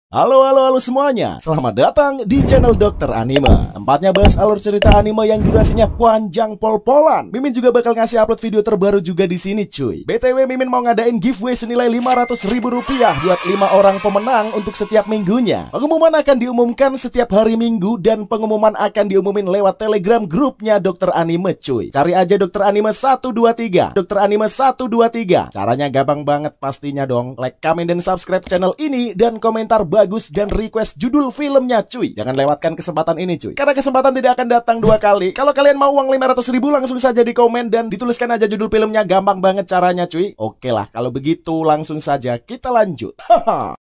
Halo semuanya, selamat datang di channel Dokter Anime. Tempatnya bahas alur cerita anime yang durasinya panjang pol-polan. Mimin juga bakal ngasih upload video terbaru juga di sini cuy. BTW Mimin mau ngadain giveaway senilai Rp500.000 buat 5 orang pemenang untuk setiap minggunya. Pengumuman akan diumumkan setiap hari Minggu dan pengumuman akan diumumin lewat Telegram grupnya Dokter Anime cuy. Cari aja Dokter Anime 123. Dokter Anime 123. Caranya gampang banget pastinya dong. Like, comment, dan subscribe channel ini dan komentar bagus dan request judul filmnya cuy. Jangan lewatkan kesempatan ini cuy, karena kesempatan tidak akan datang dua kali. Kalau kalian mau uang 500.000 langsung saja di komen dan dituliskan aja judul filmnya. Gampang banget caranya cuy. Oke lah, kalau begitu langsung saja kita lanjut. Haha.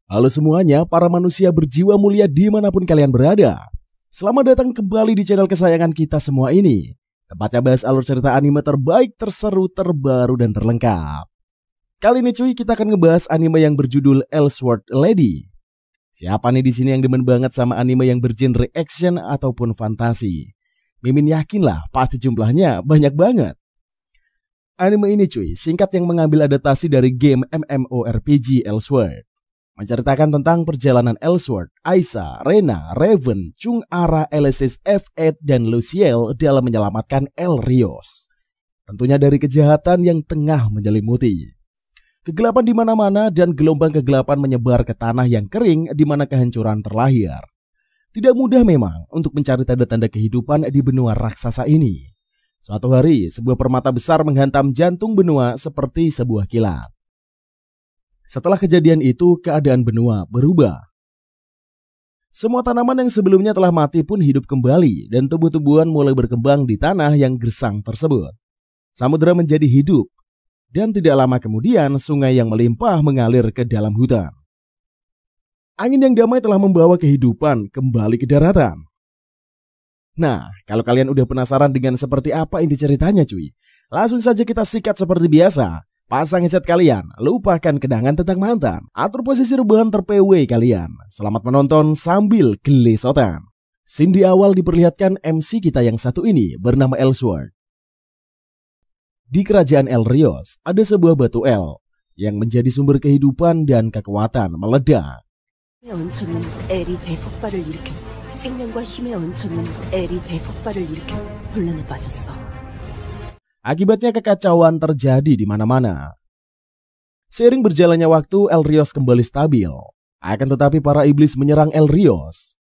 Halo semuanya, para manusia berjiwa mulia dimanapun kalian berada. Selamat datang kembali di channel kesayangan kita semua ini. Tempatnya bahas alur cerita anime terbaik, terseru, terbaru, dan terlengkap. Kali ini cuy, kita akan ngebahas anime yang berjudul Elsword Lady. Siapa nih di sini yang demen banget sama anime yang bergenre action ataupun fantasi? Mimin yakin lah, pasti jumlahnya banyak banget. Anime ini cuy, singkat yang mengambil adaptasi dari game MMORPG Elsword. Menceritakan tentang perjalanan Elsword, Aisa, Rena, Raven, Chung Ara, Alesis, F8, dan Luciel dalam menyelamatkan Elrios. Tentunya dari kejahatan yang tengah menyelimuti. Kegelapan di mana-mana dan gelombang kegelapan menyebar ke tanah yang kering di mana kehancuran terlahir. Tidak mudah memang untuk mencari tanda-tanda kehidupan di benua raksasa ini. Suatu hari, sebuah permata besar menghantam jantung benua seperti sebuah kilat. Setelah kejadian itu, keadaan benua berubah. Semua tanaman yang sebelumnya telah mati pun hidup kembali dan tumbuh-tumbuhan mulai berkembang di tanah yang gersang tersebut. Samudera menjadi hidup dan tidak lama kemudian sungai yang melimpah mengalir ke dalam hutan. Angin yang damai telah membawa kehidupan kembali ke daratan. Nah, kalau kalian udah penasaran dengan seperti apa inti ceritanya cuy, langsung saja kita sikat seperti biasa. Pasang headset kalian, lupakan kenangan tentang mantan, atur posisi rebahan ter-PW kalian. Selamat menonton sambil gelesotan. Scene di awal diperlihatkan MC kita yang satu ini bernama Elsword. Di kerajaan Elrios ada sebuah batu El yang menjadi sumber kehidupan dan kekuatan meledak. Akibatnya kekacauan terjadi di mana-mana. Seiring berjalannya waktu, Elrios kembali stabil. Akan tetapi para iblis menyerang Elrios.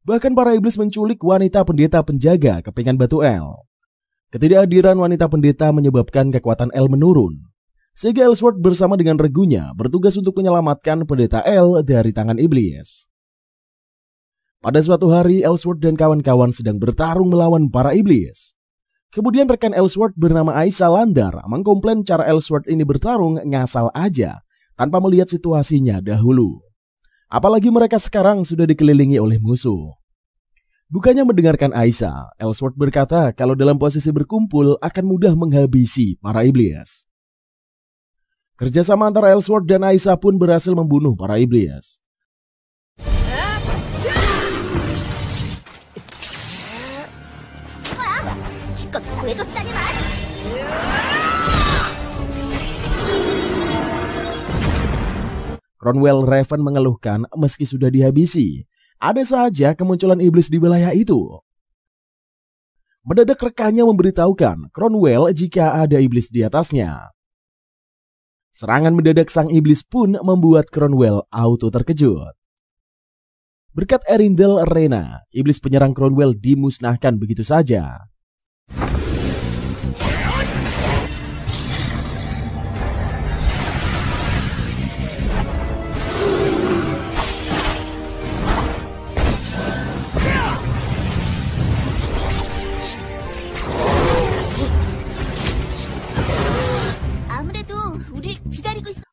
Bahkan para iblis menculik wanita pendeta penjaga kepingan batu El. Ketidakhadiran wanita pendeta menyebabkan kekuatan El menurun. Sehingga Elsword bersama dengan regunya bertugas untuk menyelamatkan pendeta El dari tangan iblis. Pada suatu hari, Elsword dan kawan-kawan sedang bertarung melawan para iblis. Kemudian rekan Elsword bernama Aisa Landar mengkomplain cara Elsword ini bertarung ngasal aja tanpa melihat situasinya dahulu. Apalagi mereka sekarang sudah dikelilingi oleh musuh. Bukannya mendengarkan Aisa, Elsword berkata kalau dalam posisi berkumpul akan mudah menghabisi para iblis. Kerjasama antara Elsword dan Aisa pun berhasil membunuh para iblis. Cromwell Raven mengeluhkan meski sudah dihabisi, ada saja kemunculan iblis di wilayah itu. Mendadak rekannya memberitahukan Cromwell jika ada iblis di atasnya. Serangan mendadak sang iblis pun membuat Cromwell auto terkejut. Berkat Erindel Rena, iblis penyerang Cromwell dimusnahkan begitu saja.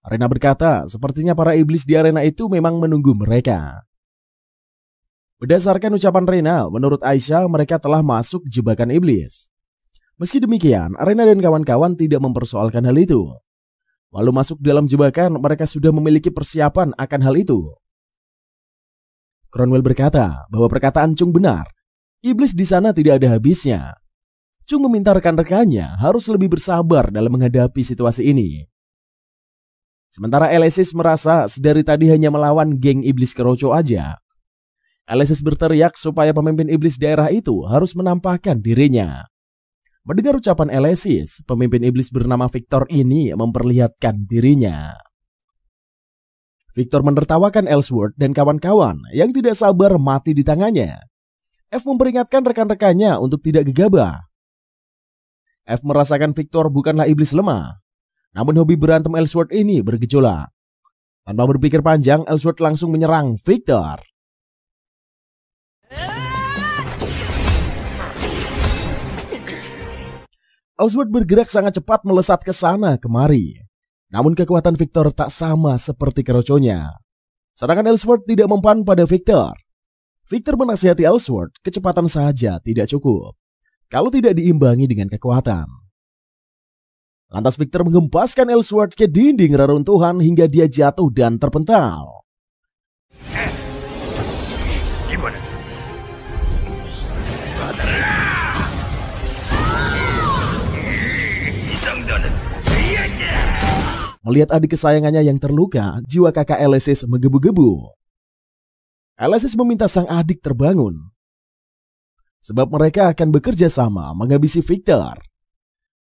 Rena berkata, sepertinya para iblis di arena itu memang menunggu mereka. Berdasarkan ucapan Rena, menurut Aisyah mereka telah masuk jebakan iblis. Meski demikian, Rena dan kawan-kawan tidak mempersoalkan hal itu. Walau masuk dalam jebakan, mereka sudah memiliki persiapan akan hal itu. Cromwell berkata bahwa perkataan Chung benar. Iblis di sana tidak ada habisnya. Chung meminta rekan-rekannya harus lebih bersabar dalam menghadapi situasi ini. Sementara Alesis merasa sedari tadi hanya melawan geng iblis keroco aja. Alesis berteriak supaya pemimpin iblis daerah itu harus menampakkan dirinya. Mendengar ucapan Alesis, pemimpin iblis bernama Victor ini memperlihatkan dirinya. Victor menertawakan Ellsworth dan kawan-kawan yang tidak sabar mati di tangannya. F memperingatkan rekan-rekannya untuk tidak gegabah. F merasakan Victor bukanlah iblis lemah, namun hobi berantem Ellsworth ini bergejolak. Tanpa berpikir panjang, Ellsworth langsung menyerang Victor. Ellsworth bergerak sangat cepat melesat ke sana kemari. Namun kekuatan Victor tak sama seperti keroconya. Serangan Ellsworth tidak mempan pada Victor. Victor menasihati Ellsworth, kecepatan saja tidak cukup kalau tidak diimbangi dengan kekuatan. Lantas Victor menghempaskan Ellsworth ke dinding reruntuhan hingga dia jatuh dan terpental. Gimana? Melihat adik kesayangannya yang terluka, jiwa kakak Alesis menggebu-gebu. Alesis meminta sang adik terbangun, sebab mereka akan bekerja sama menghabisi Victor.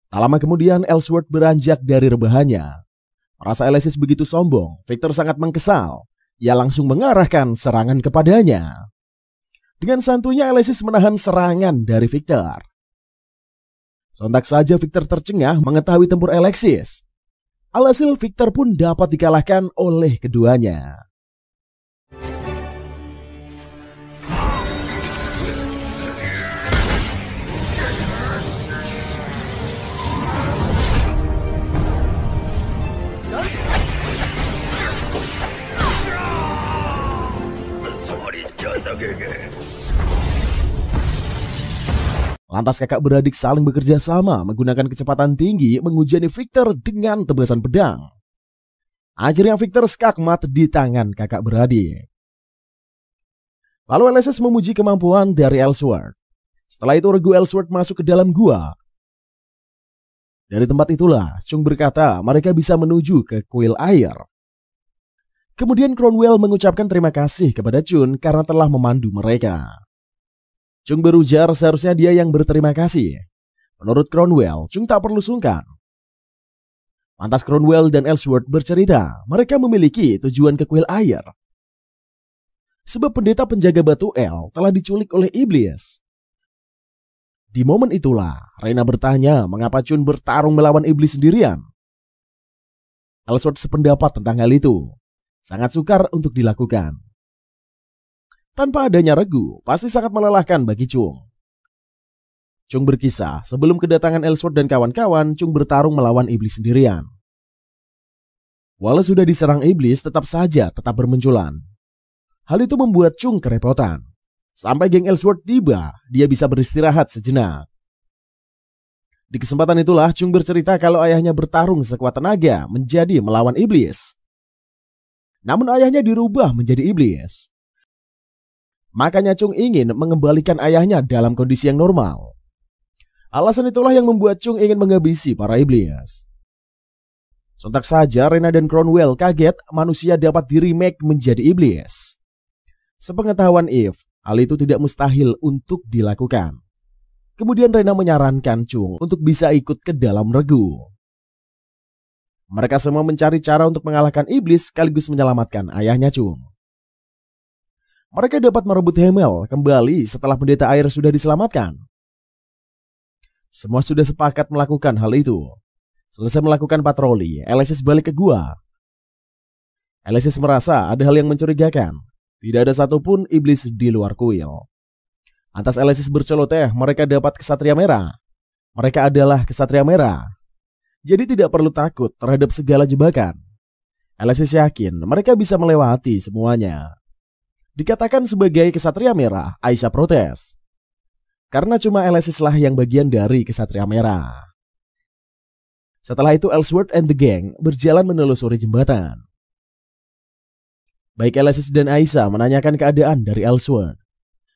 Tak lama kemudian Ellsworth beranjak dari rebahannya. Merasa Alesis begitu sombong, Victor sangat mengkesal. Ia langsung mengarahkan serangan kepadanya. Dengan santuinya Alesis menahan serangan dari Victor. Sontak saja Victor tercengah mengetahui tempur Alexis. Alhasil Victor pun dapat dikalahkan oleh keduanya. Lantas kakak beradik saling bekerja sama menggunakan kecepatan tinggi menghujani Victor dengan tebasan pedang. Akhirnya Victor skakmat di tangan kakak beradik. Lalu Alesis memuji kemampuan dari Ellsworth. Setelah itu regu Ellsworth masuk ke dalam gua. Dari tempat itulah Chung berkata mereka bisa menuju ke kuil air. Kemudian Cromwell mengucapkan terima kasih kepada Chun karena telah memandu mereka. Chung berujar seharusnya dia yang berterima kasih. Menurut Cromwell, Chung tak perlu sungkan. Lantas Cromwell dan Ellsworth bercerita mereka memiliki tujuan ke kuil air. Sebab pendeta penjaga batu El telah diculik oleh iblis. Di momen itulah Reyna bertanya mengapa Chun bertarung melawan iblis sendirian. Ellsworth sependapat tentang hal itu. Sangat sukar untuk dilakukan. Tanpa adanya regu, pasti sangat melelahkan bagi Chung. Chung berkisah, sebelum kedatangan Ellsworth dan kawan-kawan, Chung bertarung melawan iblis sendirian. Walau sudah diserang iblis, tetap bermunculan. Hal itu membuat Chung kerepotan. Sampai geng Ellsworth tiba, dia bisa beristirahat sejenak. Di kesempatan itulah Chung bercerita kalau ayahnya bertarung sekuat tenaga menjadi melawan iblis. Namun ayahnya dirubah menjadi iblis. Makanya Chung ingin mengembalikan ayahnya dalam kondisi yang normal. Alasan itulah yang membuat Chung ingin menghabisi para iblis. Sontak saja Reyna dan Cromwell kaget manusia dapat di-remake menjadi iblis. Sepengetahuan Eve, hal itu tidak mustahil untuk dilakukan. Kemudian Reyna menyarankan Chung untuk bisa ikut ke dalam regu. Mereka semua mencari cara untuk mengalahkan iblis sekaligus menyelamatkan ayahnya Chung. Mereka dapat merebut Hemel kembali setelah pendeta air sudah diselamatkan. Semua sudah sepakat melakukan hal itu. Selesai melakukan patroli, Alesis balik ke gua. Alesis merasa ada hal yang mencurigakan. Tidak ada satupun iblis di luar kuil. Lantas Alesis berceloteh mereka dapat kesatria merah. Mereka adalah kesatria merah. Jadi tidak perlu takut terhadap segala jebakan. Alesis yakin mereka bisa melewati semuanya. Dikatakan sebagai kesatria merah, Aisyah protes. Karena cuma Alesis lah yang bagian dari kesatria merah. Setelah itu Ellsworth and the gang berjalan menelusuri jembatan. Baik Alexis dan Aisyah menanyakan keadaan dari Ellsworth.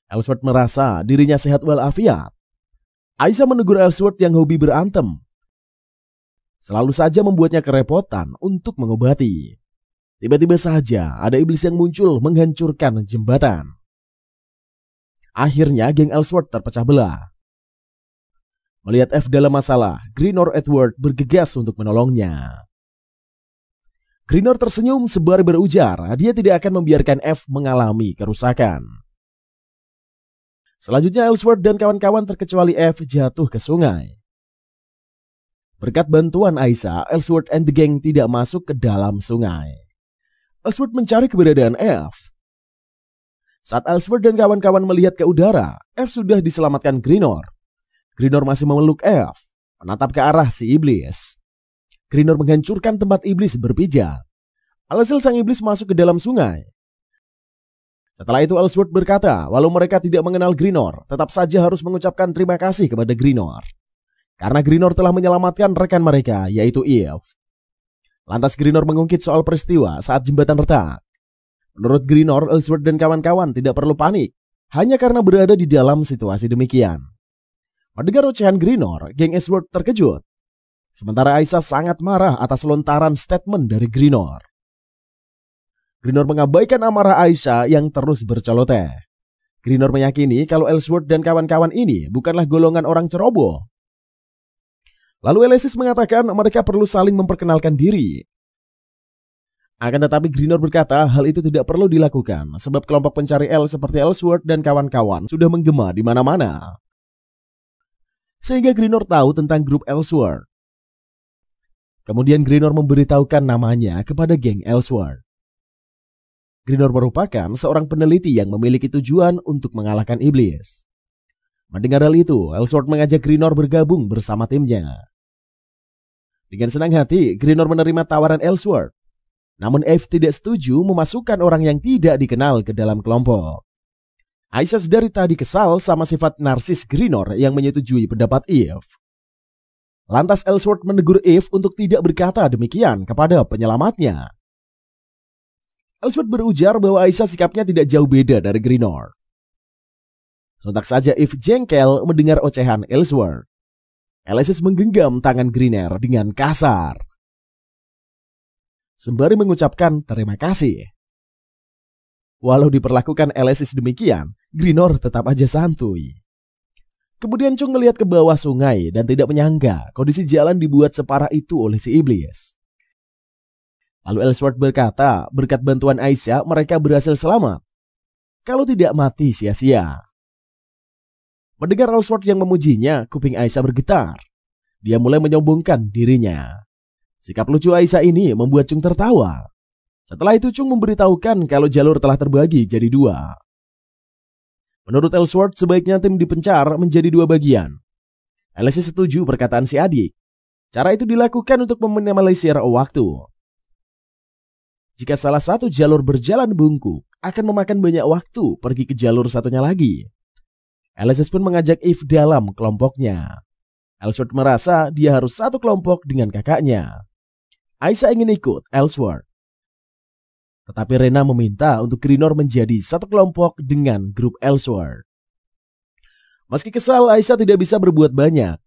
Ellsworth merasa dirinya sehat walafiat. Aisyah menegur Ellsworth yang hobi berantem. Selalu saja membuatnya kerepotan untuk mengobati. Tiba-tiba saja ada iblis yang muncul menghancurkan jembatan. Akhirnya geng Ellsworth terpecah belah. Melihat F dalam masalah, Greenor Edward bergegas untuk menolongnya. Greenor tersenyum sembari berujar dia tidak akan membiarkan F mengalami kerusakan. Selanjutnya Ellsworth dan kawan-kawan terkecuali F jatuh ke sungai. Berkat bantuan Aisyah, Ellsworth and the gang tidak masuk ke dalam sungai. Ellsworth mencari keberadaan F. Saat Ellsworth dan kawan-kawan melihat ke udara, F sudah diselamatkan Greenor. Greenor masih memeluk F, menatap ke arah si iblis. Greenor menghancurkan tempat iblis berpijak. Alhasil sang iblis masuk ke dalam sungai. Setelah itu Ellsworth berkata, walau mereka tidak mengenal Greenor, tetap saja harus mengucapkan terima kasih kepada Greenor. Karena Greenor telah menyelamatkan rekan mereka, yaitu Eve. Lantas Greenor mengungkit soal peristiwa saat jembatan retak. Menurut Greenor, Ellsworth dan kawan-kawan tidak perlu panik, hanya karena berada di dalam situasi demikian. Mendengar ocehan Greenor, geng Ellsworth terkejut. Sementara Aisyah sangat marah atas lontaran statement dari Greenor. Greenor mengabaikan amarah Aisyah yang terus berceloteh. Greenor meyakini kalau Ellsworth dan kawan-kawan ini bukanlah golongan orang ceroboh. Lalu Alexis mengatakan mereka perlu saling memperkenalkan diri. Akan tetapi Greenor berkata hal itu tidak perlu dilakukan sebab kelompok pencari L seperti Ellsworth dan kawan-kawan sudah menggema di mana-mana. Sehingga Greenor tahu tentang grup Ellsworth. Kemudian Greenor memberitahukan namanya kepada geng Ellsworth. Greenor merupakan seorang peneliti yang memiliki tujuan untuk mengalahkan iblis. Mendengar hal itu, Ellsworth mengajak Greenor bergabung bersama timnya. Dengan senang hati, Greenor menerima tawaran Ellsworth. Namun Eve tidak setuju memasukkan orang yang tidak dikenal ke dalam kelompok. Aisyah dari tadi kesal sama sifat narsis Greenor yang menyetujui pendapat Eve. Lantas Ellsworth menegur Eve untuk tidak berkata demikian kepada penyelamatnya. Ellsworth berujar bahwa Aisyah sikapnya tidak jauh beda dari Greenor. Sontak saja Eve jengkel mendengar ocehan Ellsworth. Alexis menggenggam tangan Greenor dengan kasar. Sembari mengucapkan terima kasih. Walau diperlakukan Alexis demikian, Greenor tetap aja santuy. Kemudian Chung melihat ke bawah sungai dan tidak menyangka kondisi jalan dibuat separah itu oleh si iblis. Lalu Ellsworth berkata, berkat bantuan Aisyah mereka berhasil selamat. Kalau tidak mati sia-sia. Mendengar Ellsworth yang memujinya, kuping Aisyah bergetar. Dia mulai menyombongkan dirinya. Sikap lucu Aisyah ini membuat Chung tertawa. Setelah itu Chung memberitahukan kalau jalur telah terbagi jadi 2. Menurut Ellsworth sebaiknya tim dipencar menjadi 2 bagian. Alexis setuju perkataan si adik. Cara itu dilakukan untuk meminimalisir waktu. Jika salah satu jalur berjalan bungkuk, akan memakan banyak waktu pergi ke jalur satunya lagi. Alexis pun mengajak Eve dalam kelompoknya. Ellsworth merasa dia harus satu kelompok dengan kakaknya. Aisyah ingin ikut Ellsworth. Tetapi Rena meminta untuk Greenor menjadi satu kelompok dengan grup Ellsworth. Meski kesal, Aisyah tidak bisa berbuat banyak.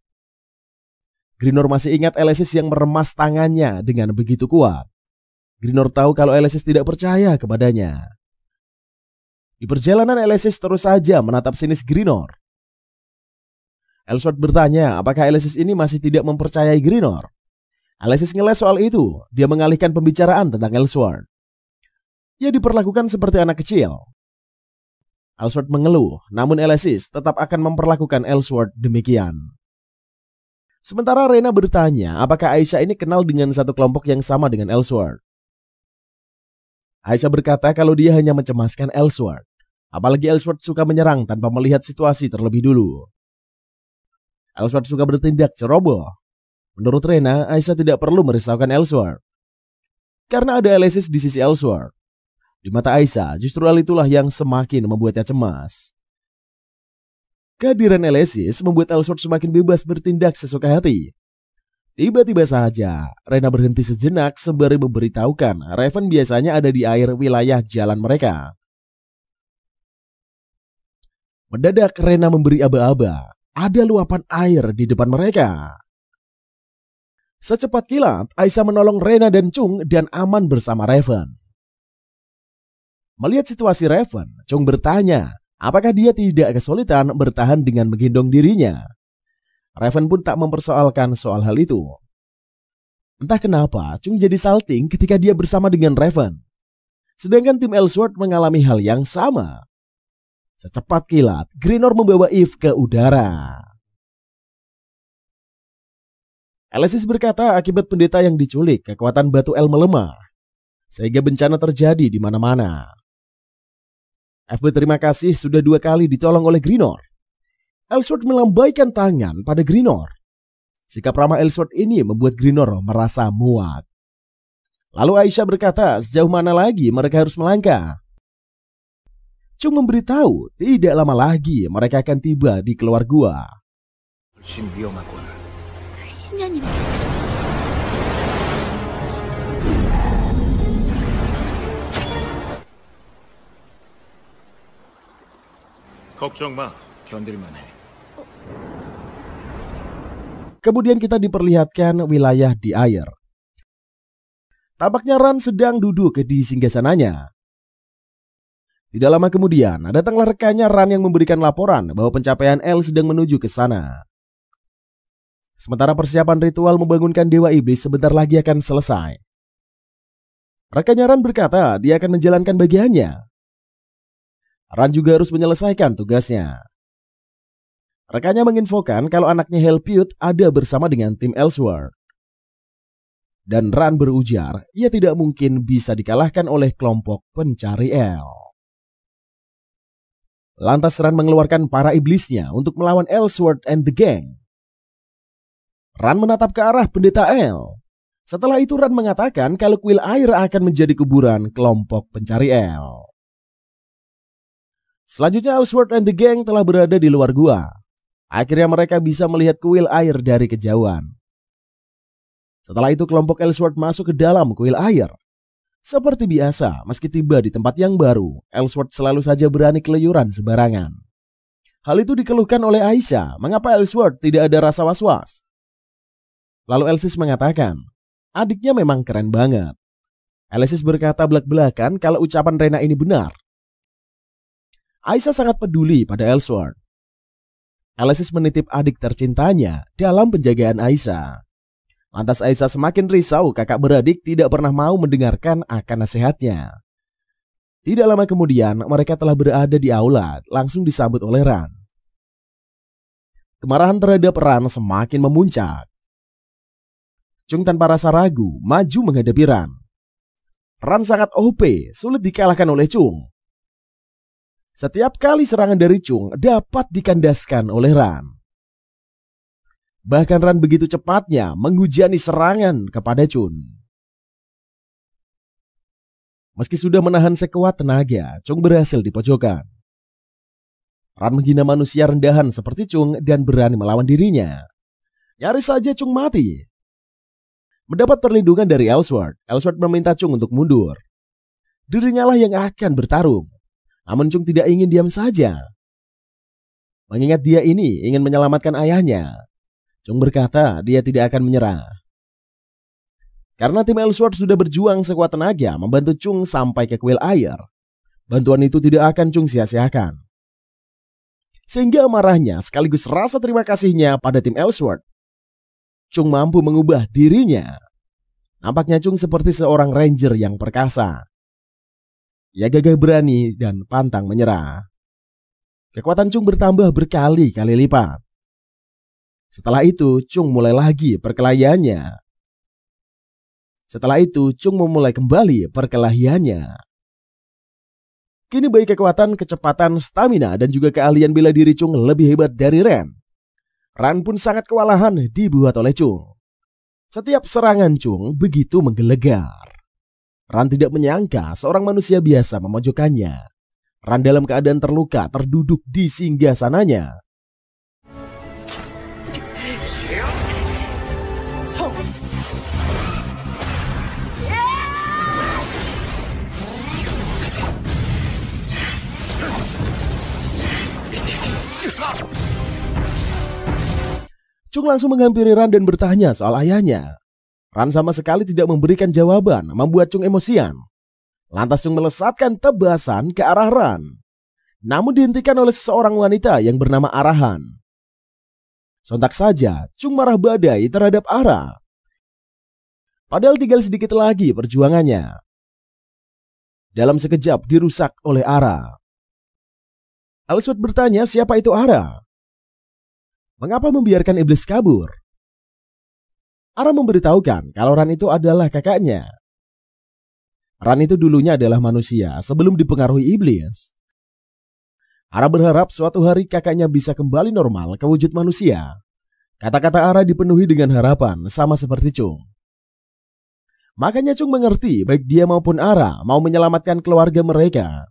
Greenor masih ingat Alexis yang meremas tangannya dengan begitu kuat. Greenor tahu kalau Alexis tidak percaya kepadanya. Di perjalanan Alexis terus saja menatap sinis Greenor. Ellsworth bertanya apakah Alexis ini masih tidak mempercayai Greenor. Alexis ngeles soal itu. Dia mengalihkan pembicaraan tentang Ellsworth. Ia diperlakukan seperti anak kecil. Ellsworth mengeluh, namun Alexis tetap akan memperlakukan Ellsworth demikian. Sementara Rena bertanya apakah Aisyah ini kenal dengan satu kelompok yang sama dengan Ellsworth. Aisyah berkata kalau dia hanya mencemaskan Ellsworth. Apalagi Ellsworth suka menyerang tanpa melihat situasi terlebih dulu. Ellsworth suka bertindak ceroboh. Menurut Rena, Aisyah tidak perlu merisaukan Ellsworth. Karena ada Alexis di sisi Ellsworth. Di mata Aisyah, justru hal itulah yang semakin membuatnya cemas. Kehadiran Alexis membuat Ellsworth semakin bebas bertindak sesuka hati. Tiba-tiba saja, Rena berhenti sejenak sembari memberitahukan Raven biasanya ada di air wilayah jalan mereka. Mendadak Rena memberi aba-aba. Ada luapan air di depan mereka. Secepat kilat, Aisyah menolong Rena dan Chung dan aman bersama Raven. Melihat situasi Raven, Chung bertanya, apakah dia tidak kesulitan bertahan dengan menggendong dirinya. Raven pun tak mempersoalkan soal hal itu. Entah kenapa, Chung jadi salting ketika dia bersama dengan Raven. Sedangkan tim Ellsworth mengalami hal yang sama. Secepat kilat, Greenor membawa Eve ke udara. Alexis berkata akibat pendeta yang diculik, kekuatan batu El melemah, sehingga bencana terjadi di mana-mana. Eve berterima kasih sudah 2 kali ditolong oleh Greenor. Ellsworth melambaikan tangan pada Greenor. Sikap ramah Ellsworth ini membuat Greenor merasa muak. Lalu Aisyah berkata sejauh mana lagi mereka harus melangkah. Chung memberitahu tidak lama lagi mereka akan tiba di keluar gua. 걱정 마, 견딜만 해. Kemudian kita diperlihatkan wilayah di air. Tampaknya Ran sedang duduk di singgasananya. Tidak lama kemudian, datanglah rekannya Ran yang memberikan laporan bahwa pencapaian El sedang menuju ke sana. Sementara persiapan ritual membangunkan Dewa Iblis sebentar lagi akan selesai. Rekannya Ran berkata dia akan menjalankan bagiannya. Ran juga harus menyelesaikan tugasnya. Rekannya menginfokan kalau anaknya Helpute ada bersama dengan tim Ellsworth. Dan Ran berujar, ia tidak mungkin bisa dikalahkan oleh kelompok pencari El. Lantas Ran mengeluarkan para iblisnya untuk melawan Ellsworth and the gang. Ran menatap ke arah pendeta El. Setelah itu Ran mengatakan kalau kuil air akan menjadi kuburan kelompok pencari El. Selanjutnya Ellsworth and the gang telah berada di luar gua. Akhirnya mereka bisa melihat kuil air dari kejauhan. Setelah itu kelompok Ellsworth masuk ke dalam kuil air. Seperti biasa, meski tiba di tempat yang baru, Ellsworth selalu saja berani keluyuran sembarangan. Hal itu dikeluhkan oleh Aisyah, mengapa Ellsworth tidak ada rasa was-was. Lalu Alexis mengatakan, adiknya memang keren banget. Alexis berkata belak-belakan kalau ucapan Rena ini benar. Aisyah sangat peduli pada Ellsworth. Alexis menitip adik tercintanya dalam penjagaan Aisyah. Lantas Aisyah semakin risau kakak beradik tidak pernah mau mendengarkan akan nasihatnya. Tidak lama kemudian mereka telah berada di aula langsung disambut oleh Ran. Kemarahan terhadap Ran semakin memuncak. Chung tanpa rasa ragu maju menghadapi Ran. Ran sangat OP, sulit dikalahkan oleh Chung. Setiap kali serangan dari Chung dapat dikandaskan oleh Ran. Bahkan Ran begitu cepatnya menghujani serangan kepada Chun. Meski sudah menahan sekuat tenaga, Chung berhasil dipojokkan. Ran menghina manusia rendahan seperti Chung dan berani melawan dirinya. Nyaris saja Chung mati. Mendapat perlindungan dari Ellsworth, Ellsworth meminta Chung untuk mundur. Dirinya lah yang akan bertarung. Namun Chung tidak ingin diam saja. Mengingat dia ini ingin menyelamatkan ayahnya, Chung berkata dia tidak akan menyerah. Karena tim Ellsworth sudah berjuang sekuat tenaga membantu Chung sampai ke kuil air, bantuan itu tidak akan Chung sia-siakan. Sehingga amarahnya sekaligus rasa terima kasihnya pada tim Ellsworth, Chung mampu mengubah dirinya. Nampaknya Chung seperti seorang ranger yang perkasa. Ia gagah berani dan pantang menyerah. Kekuatan Chung bertambah berkali-kali lipat. Setelah itu, Chung mulai lagi perkelahiannya. Setelah itu, Chung memulai kembali perkelahiannya. Kini baik kekuatan, kecepatan, stamina, dan juga keahlian bela diri Chung lebih hebat dari Ran. Ran pun sangat kewalahan dibuat oleh Chung. Setiap serangan Chung begitu menggelegar. Ran tidak menyangka seorang manusia biasa memojokkannya. Ran dalam keadaan terluka terduduk di singgasananya. Chung langsung menghampiri Ran dan bertanya soal ayahnya. Ran sama sekali tidak memberikan jawaban, membuat Chung emosian. Lantas Chung melesatkan tebasan ke arah Ran, namun dihentikan oleh seseorang wanita yang bernama Arahan. Sontak saja Chung marah badai terhadap Ara. Padahal tinggal sedikit lagi perjuangannya. Dalam sekejap dirusak oleh Ara. Elsword bertanya siapa itu Ara. Mengapa membiarkan iblis kabur? Ara memberitahukan kalau Ran itu adalah kakaknya. Ran itu dulunya adalah manusia sebelum dipengaruhi iblis. Ara berharap suatu hari kakaknya bisa kembali normal ke wujud manusia. Kata-kata Ara dipenuhi dengan harapan sama seperti Chung. Makanya Chung mengerti baik dia maupun Ara mau menyelamatkan keluarga mereka.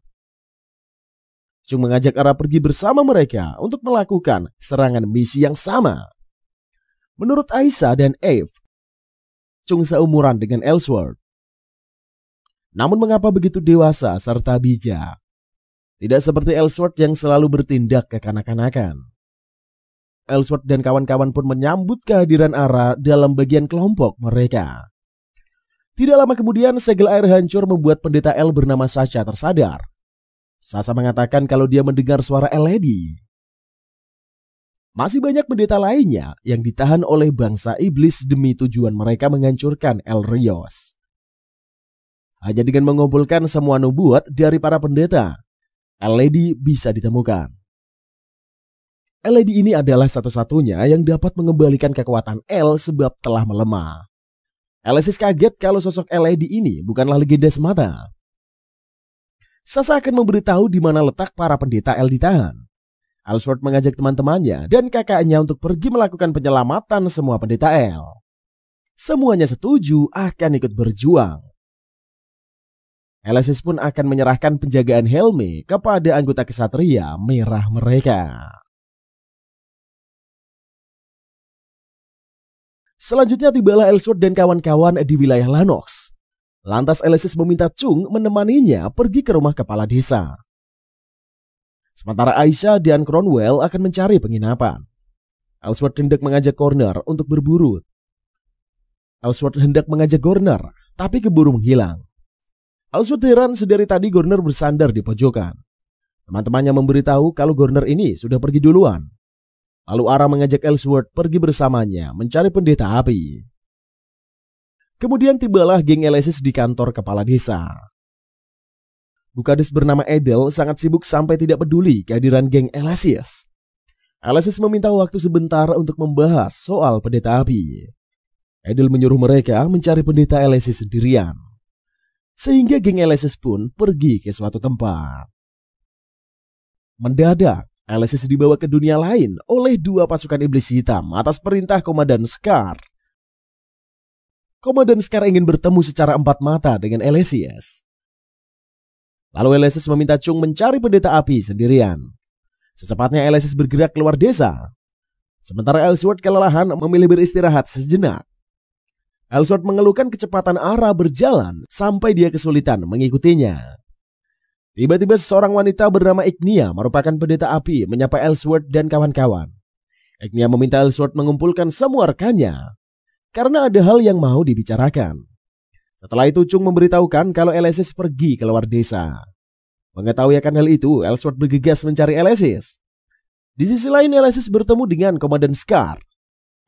Chung mengajak Ara pergi bersama mereka untuk melakukan serangan misi yang sama. Menurut Aisyah dan Eve, Chung seumuran dengan Elsword. Namun mengapa begitu dewasa serta bijak? Tidak seperti Elsword yang selalu bertindak kekanak-kanakan. Elsword dan kawan-kawan pun menyambut kehadiran Ara dalam bagian kelompok mereka. Tidak lama kemudian segel air hancur membuat pendeta El bernama Sasha tersadar. Sasha mengatakan kalau dia mendengar suara Lady. Masih banyak pendeta lainnya yang ditahan oleh bangsa iblis demi tujuan mereka menghancurkan El Rios. Hanya dengan mengumpulkan semua nubuat dari para pendeta, Lady bisa ditemukan. Lady ini adalah satu-satunya yang dapat mengembalikan kekuatan El sebab telah melemah. Alesis kaget kalau sosok Lady ini bukanlah legenda semata. Sasha akan memberitahu di mana letak para pendeta El ditahan. Elsword mengajak teman-temannya dan kakaknya untuk pergi melakukan penyelamatan semua pendeta El. Semuanya setuju akan ikut berjuang. Alesis pun akan menyerahkan penjagaan Helme kepada anggota kesatria merah mereka. Selanjutnya tibalah Elsword dan kawan-kawan di wilayah Lanox. Lantas Alesis meminta Chung menemaninya pergi ke rumah kepala desa. Sementara Aisyah dan Cromwell akan mencari penginapan. Elsword hendak mengajak Corner untuk berburu. Tapi keburu menghilang. Elsword heran sedari tadi Corner bersandar di pojokan. Teman-temannya memberitahu kalau Corner ini sudah pergi duluan. Lalu Ara mengajak Elsword pergi bersamanya mencari pendeta api. Kemudian tibalah geng Alesis di kantor kepala desa. Bukades bernama Edel sangat sibuk sampai tidak peduli kehadiran geng Alesis. Alesis meminta waktu sebentar untuk membahas soal pendeta api. Edel menyuruh mereka mencari pendeta Alesis sendirian. Sehingga geng Alesis pun pergi ke suatu tempat. Mendadak, Alesis dibawa ke dunia lain oleh dua pasukan iblis hitam atas perintah Komandan Scar. Komandan Scar ingin bertemu secara empat mata dengan Alesis. Lalu Alesis meminta Chung mencari pendeta api sendirian. Secepatnya Alesis bergerak keluar desa. Sementara Elsword kelelahan memilih beristirahat sejenak. Elsword mengeluhkan kecepatan Ara berjalan sampai dia kesulitan mengikutinya. Tiba-tiba seorang wanita bernama Ignia merupakan pendeta api menyapa Elsword dan kawan-kawan. Ignia meminta Elsword mengumpulkan semua rekannya karena ada hal yang mau dibicarakan. Setelah itu Chung memberitahukan kalau Alesis pergi keluar desa. Mengetahui akan hal itu, Elsword bergegas mencari Alesis. Di sisi lain Alesis bertemu dengan Komandan Scar.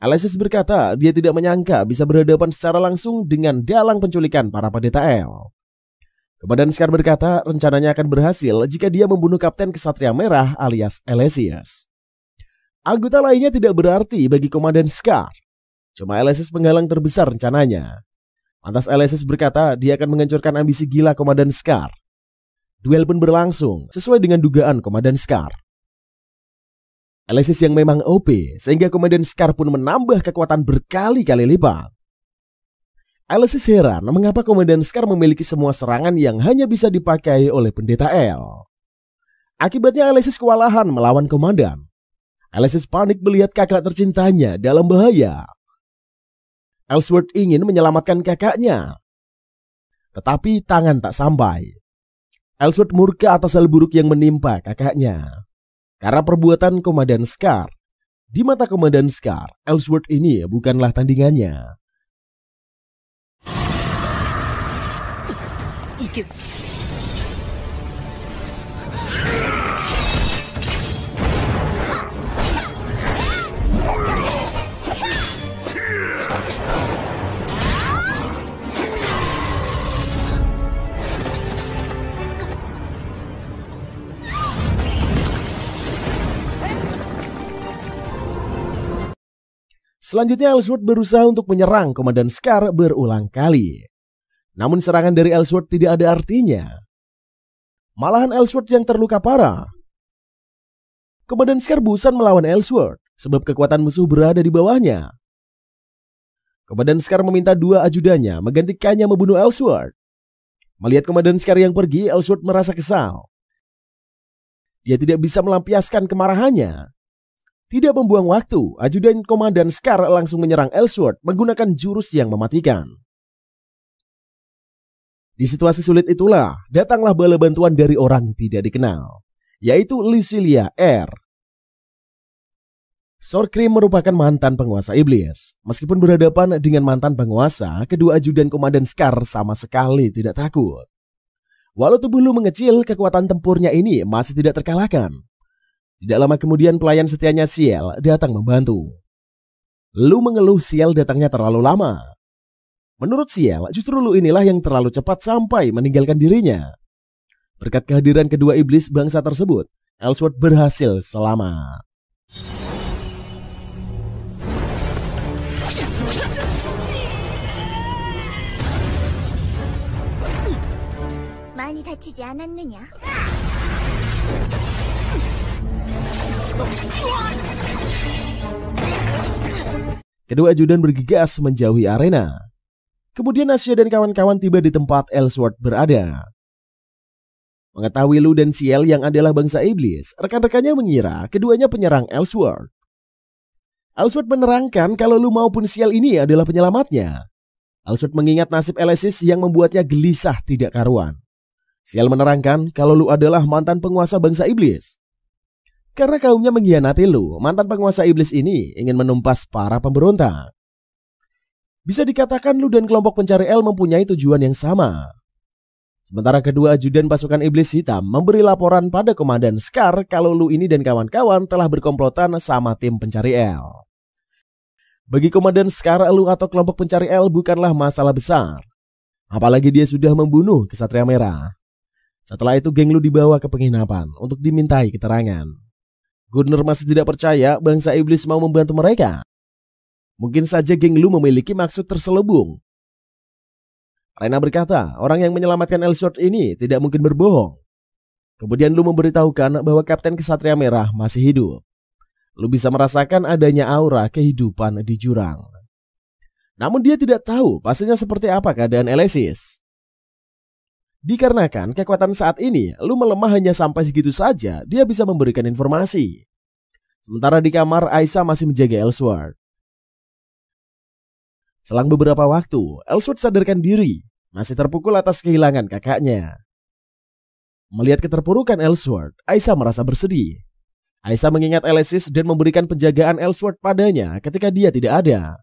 Alesis berkata dia tidak menyangka bisa berhadapan secara langsung dengan dalang penculikan para pendeta El. Komandan Scar berkata rencananya akan berhasil jika dia membunuh Kapten Kesatria Merah alias Alesis. Anggota lainnya tidak berarti bagi Komandan Scar. Cuma Alesis penghalang terbesar rencananya. Lantas Alesis berkata dia akan menghancurkan ambisi gila Komandan Scar. Duel pun berlangsung sesuai dengan dugaan Komandan Scar. Alesis yang memang OP sehingga Komandan Scar pun menambah kekuatan berkali-kali lipat. Alesis heran mengapa Komandan Scar memiliki semua serangan yang hanya bisa dipakai oleh pendeta El. Akibatnya Alesis kewalahan melawan komandan. Alesis panik melihat kakak tercintanya dalam bahaya. Elsword ingin menyelamatkan kakaknya, tetapi tangan tak sampai. Elsword murka atas hal buruk yang menimpa kakaknya. Karena perbuatan Komandan Scar, Di mata Komandan Scar, Ellsworth ini bukanlah tandingannya. Selanjutnya Ellsworth berusaha untuk menyerang Komandan Scar berulang kali. Namun serangan dari Ellsworth tidak ada artinya. Malahan Ellsworth yang terluka parah. Komandan Scar bosan melawan Ellsworth sebab kekuatan musuh berada di bawahnya. Komandan Scar meminta dua ajudannya menggantikannya membunuh Ellsworth. Melihat Komandan Scar yang pergi, Ellsworth merasa kesal. Dia tidak bisa melampiaskan kemarahannya. Tidak membuang waktu, ajudan Komandan Scar langsung menyerang Ellsworth menggunakan jurus yang mematikan. Di situasi sulit itulah, datanglah bala bantuan dari orang tidak dikenal, yaitu Lucilia R. Sorkrim merupakan mantan penguasa iblis. Meskipun berhadapan dengan mantan penguasa, kedua ajudan Komandan Scar sama sekali tidak takut. Walau tubuh Lu mengecil, kekuatan tempurnya ini masih tidak terkalahkan. Tidak lama kemudian pelayan setianya Ciel datang membantu. Lu mengeluh Ciel datangnya terlalu lama. Menurut Ciel, justru Lu inilah yang terlalu cepat sampai meninggalkan dirinya. Berkat kehadiran kedua iblis bangsa tersebut, Ellsworth berhasil selamat. Kedua ajudan bergegas menjauhi arena. Kemudian Asya dan kawan-kawan tiba di tempat Ellsworth berada. Mengetahui Lu dan Ciel yang adalah bangsa iblis, rekan-rekannya mengira keduanya penyerang Ellsworth. Ellsworth menerangkan kalau Lu maupun Ciel ini adalah penyelamatnya. Ellsworth mengingat nasib Alesis yang membuatnya gelisah tidak karuan. Ciel menerangkan kalau Lu adalah mantan penguasa bangsa iblis. Karena kaumnya mengkhianati Lu, mantan penguasa iblis ini ingin menumpas para pemberontak. Bisa dikatakan Lu dan kelompok pencari El mempunyai tujuan yang sama. Sementara kedua ajudan pasukan iblis hitam memberi laporan pada Komandan Scar kalau Lu ini dan kawan-kawan telah berkomplotan sama tim pencari El. Bagi Komandan Scar, Lu atau kelompok pencari El bukanlah masalah besar. Apalagi dia sudah membunuh Kesatria Merah. Setelah itu geng Lu dibawa ke penginapan untuk dimintai keterangan. Gurnor masih tidak percaya bangsa iblis mau membantu mereka. Mungkin saja geng Lu memiliki maksud terselubung. Rena berkata, orang yang menyelamatkan Ellsworth ini tidak mungkin berbohong. Kemudian Lu memberitahukan bahwa Kapten Kesatria Merah masih hidup. Lu bisa merasakan adanya aura kehidupan di jurang. Namun dia tidak tahu pastinya seperti apa keadaan Alesis. Dikarenakan kekuatan saat ini, Lu melemah hanya sampai segitu saja, dia bisa memberikan informasi. Sementara di kamar, Aisyah masih menjaga Ellsworth. Selang beberapa waktu, Ellsworth sadarkan diri, masih terpukul atas kehilangan kakaknya. Melihat keterpurukan Ellsworth, Aisyah merasa bersedih. Aisyah mengingat Alesis dan memberikan penjagaan Ellsworth padanya ketika dia tidak ada.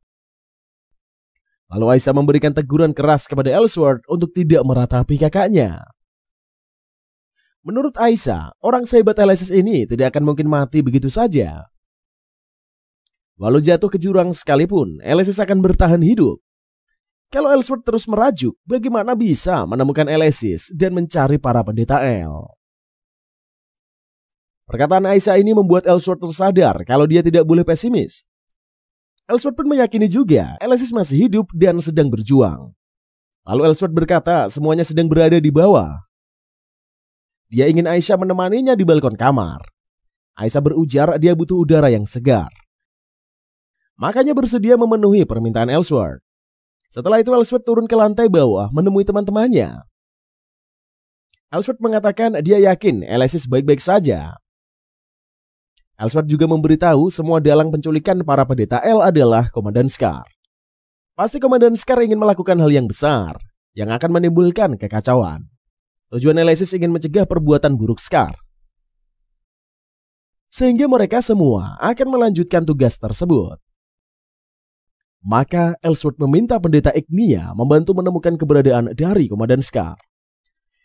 Lalu Aisyah memberikan teguran keras kepada Ellsworth untuk tidak meratapi kakaknya. Menurut Aisyah, orang sehebat Alesis ini tidak akan mungkin mati begitu saja. Walau jatuh ke jurang sekalipun, Alesis akan bertahan hidup. Kalau Ellsworth terus merajuk, bagaimana bisa menemukan Alesis dan mencari para pendeta El? Perkataan Aisyah ini membuat Ellsworth tersadar kalau dia tidak boleh pesimis. Ellsworth pun meyakini juga Alesis masih hidup dan sedang berjuang. Lalu Ellsworth berkata semuanya sedang berada di bawah. Dia ingin Aisyah menemaninya di balkon kamar. Aisyah berujar dia butuh udara yang segar. Makanya bersedia memenuhi permintaan Ellsworth. Setelah itu Ellsworth turun ke lantai bawah menemui teman-temannya. Ellsworth mengatakan dia yakin Alesis baik-baik saja. Ellsworth juga memberitahu semua dalang penculikan para pendeta El adalah Komandan Scar. Pasti Komandan Scar ingin melakukan hal yang besar, yang akan menimbulkan kekacauan. Tujuan Alesis ingin mencegah perbuatan buruk Scar. sehingga mereka semua akan melanjutkan tugas tersebut. Maka Ellsworth meminta pendeta Ignia membantu menemukan keberadaan dari Komandan Scar.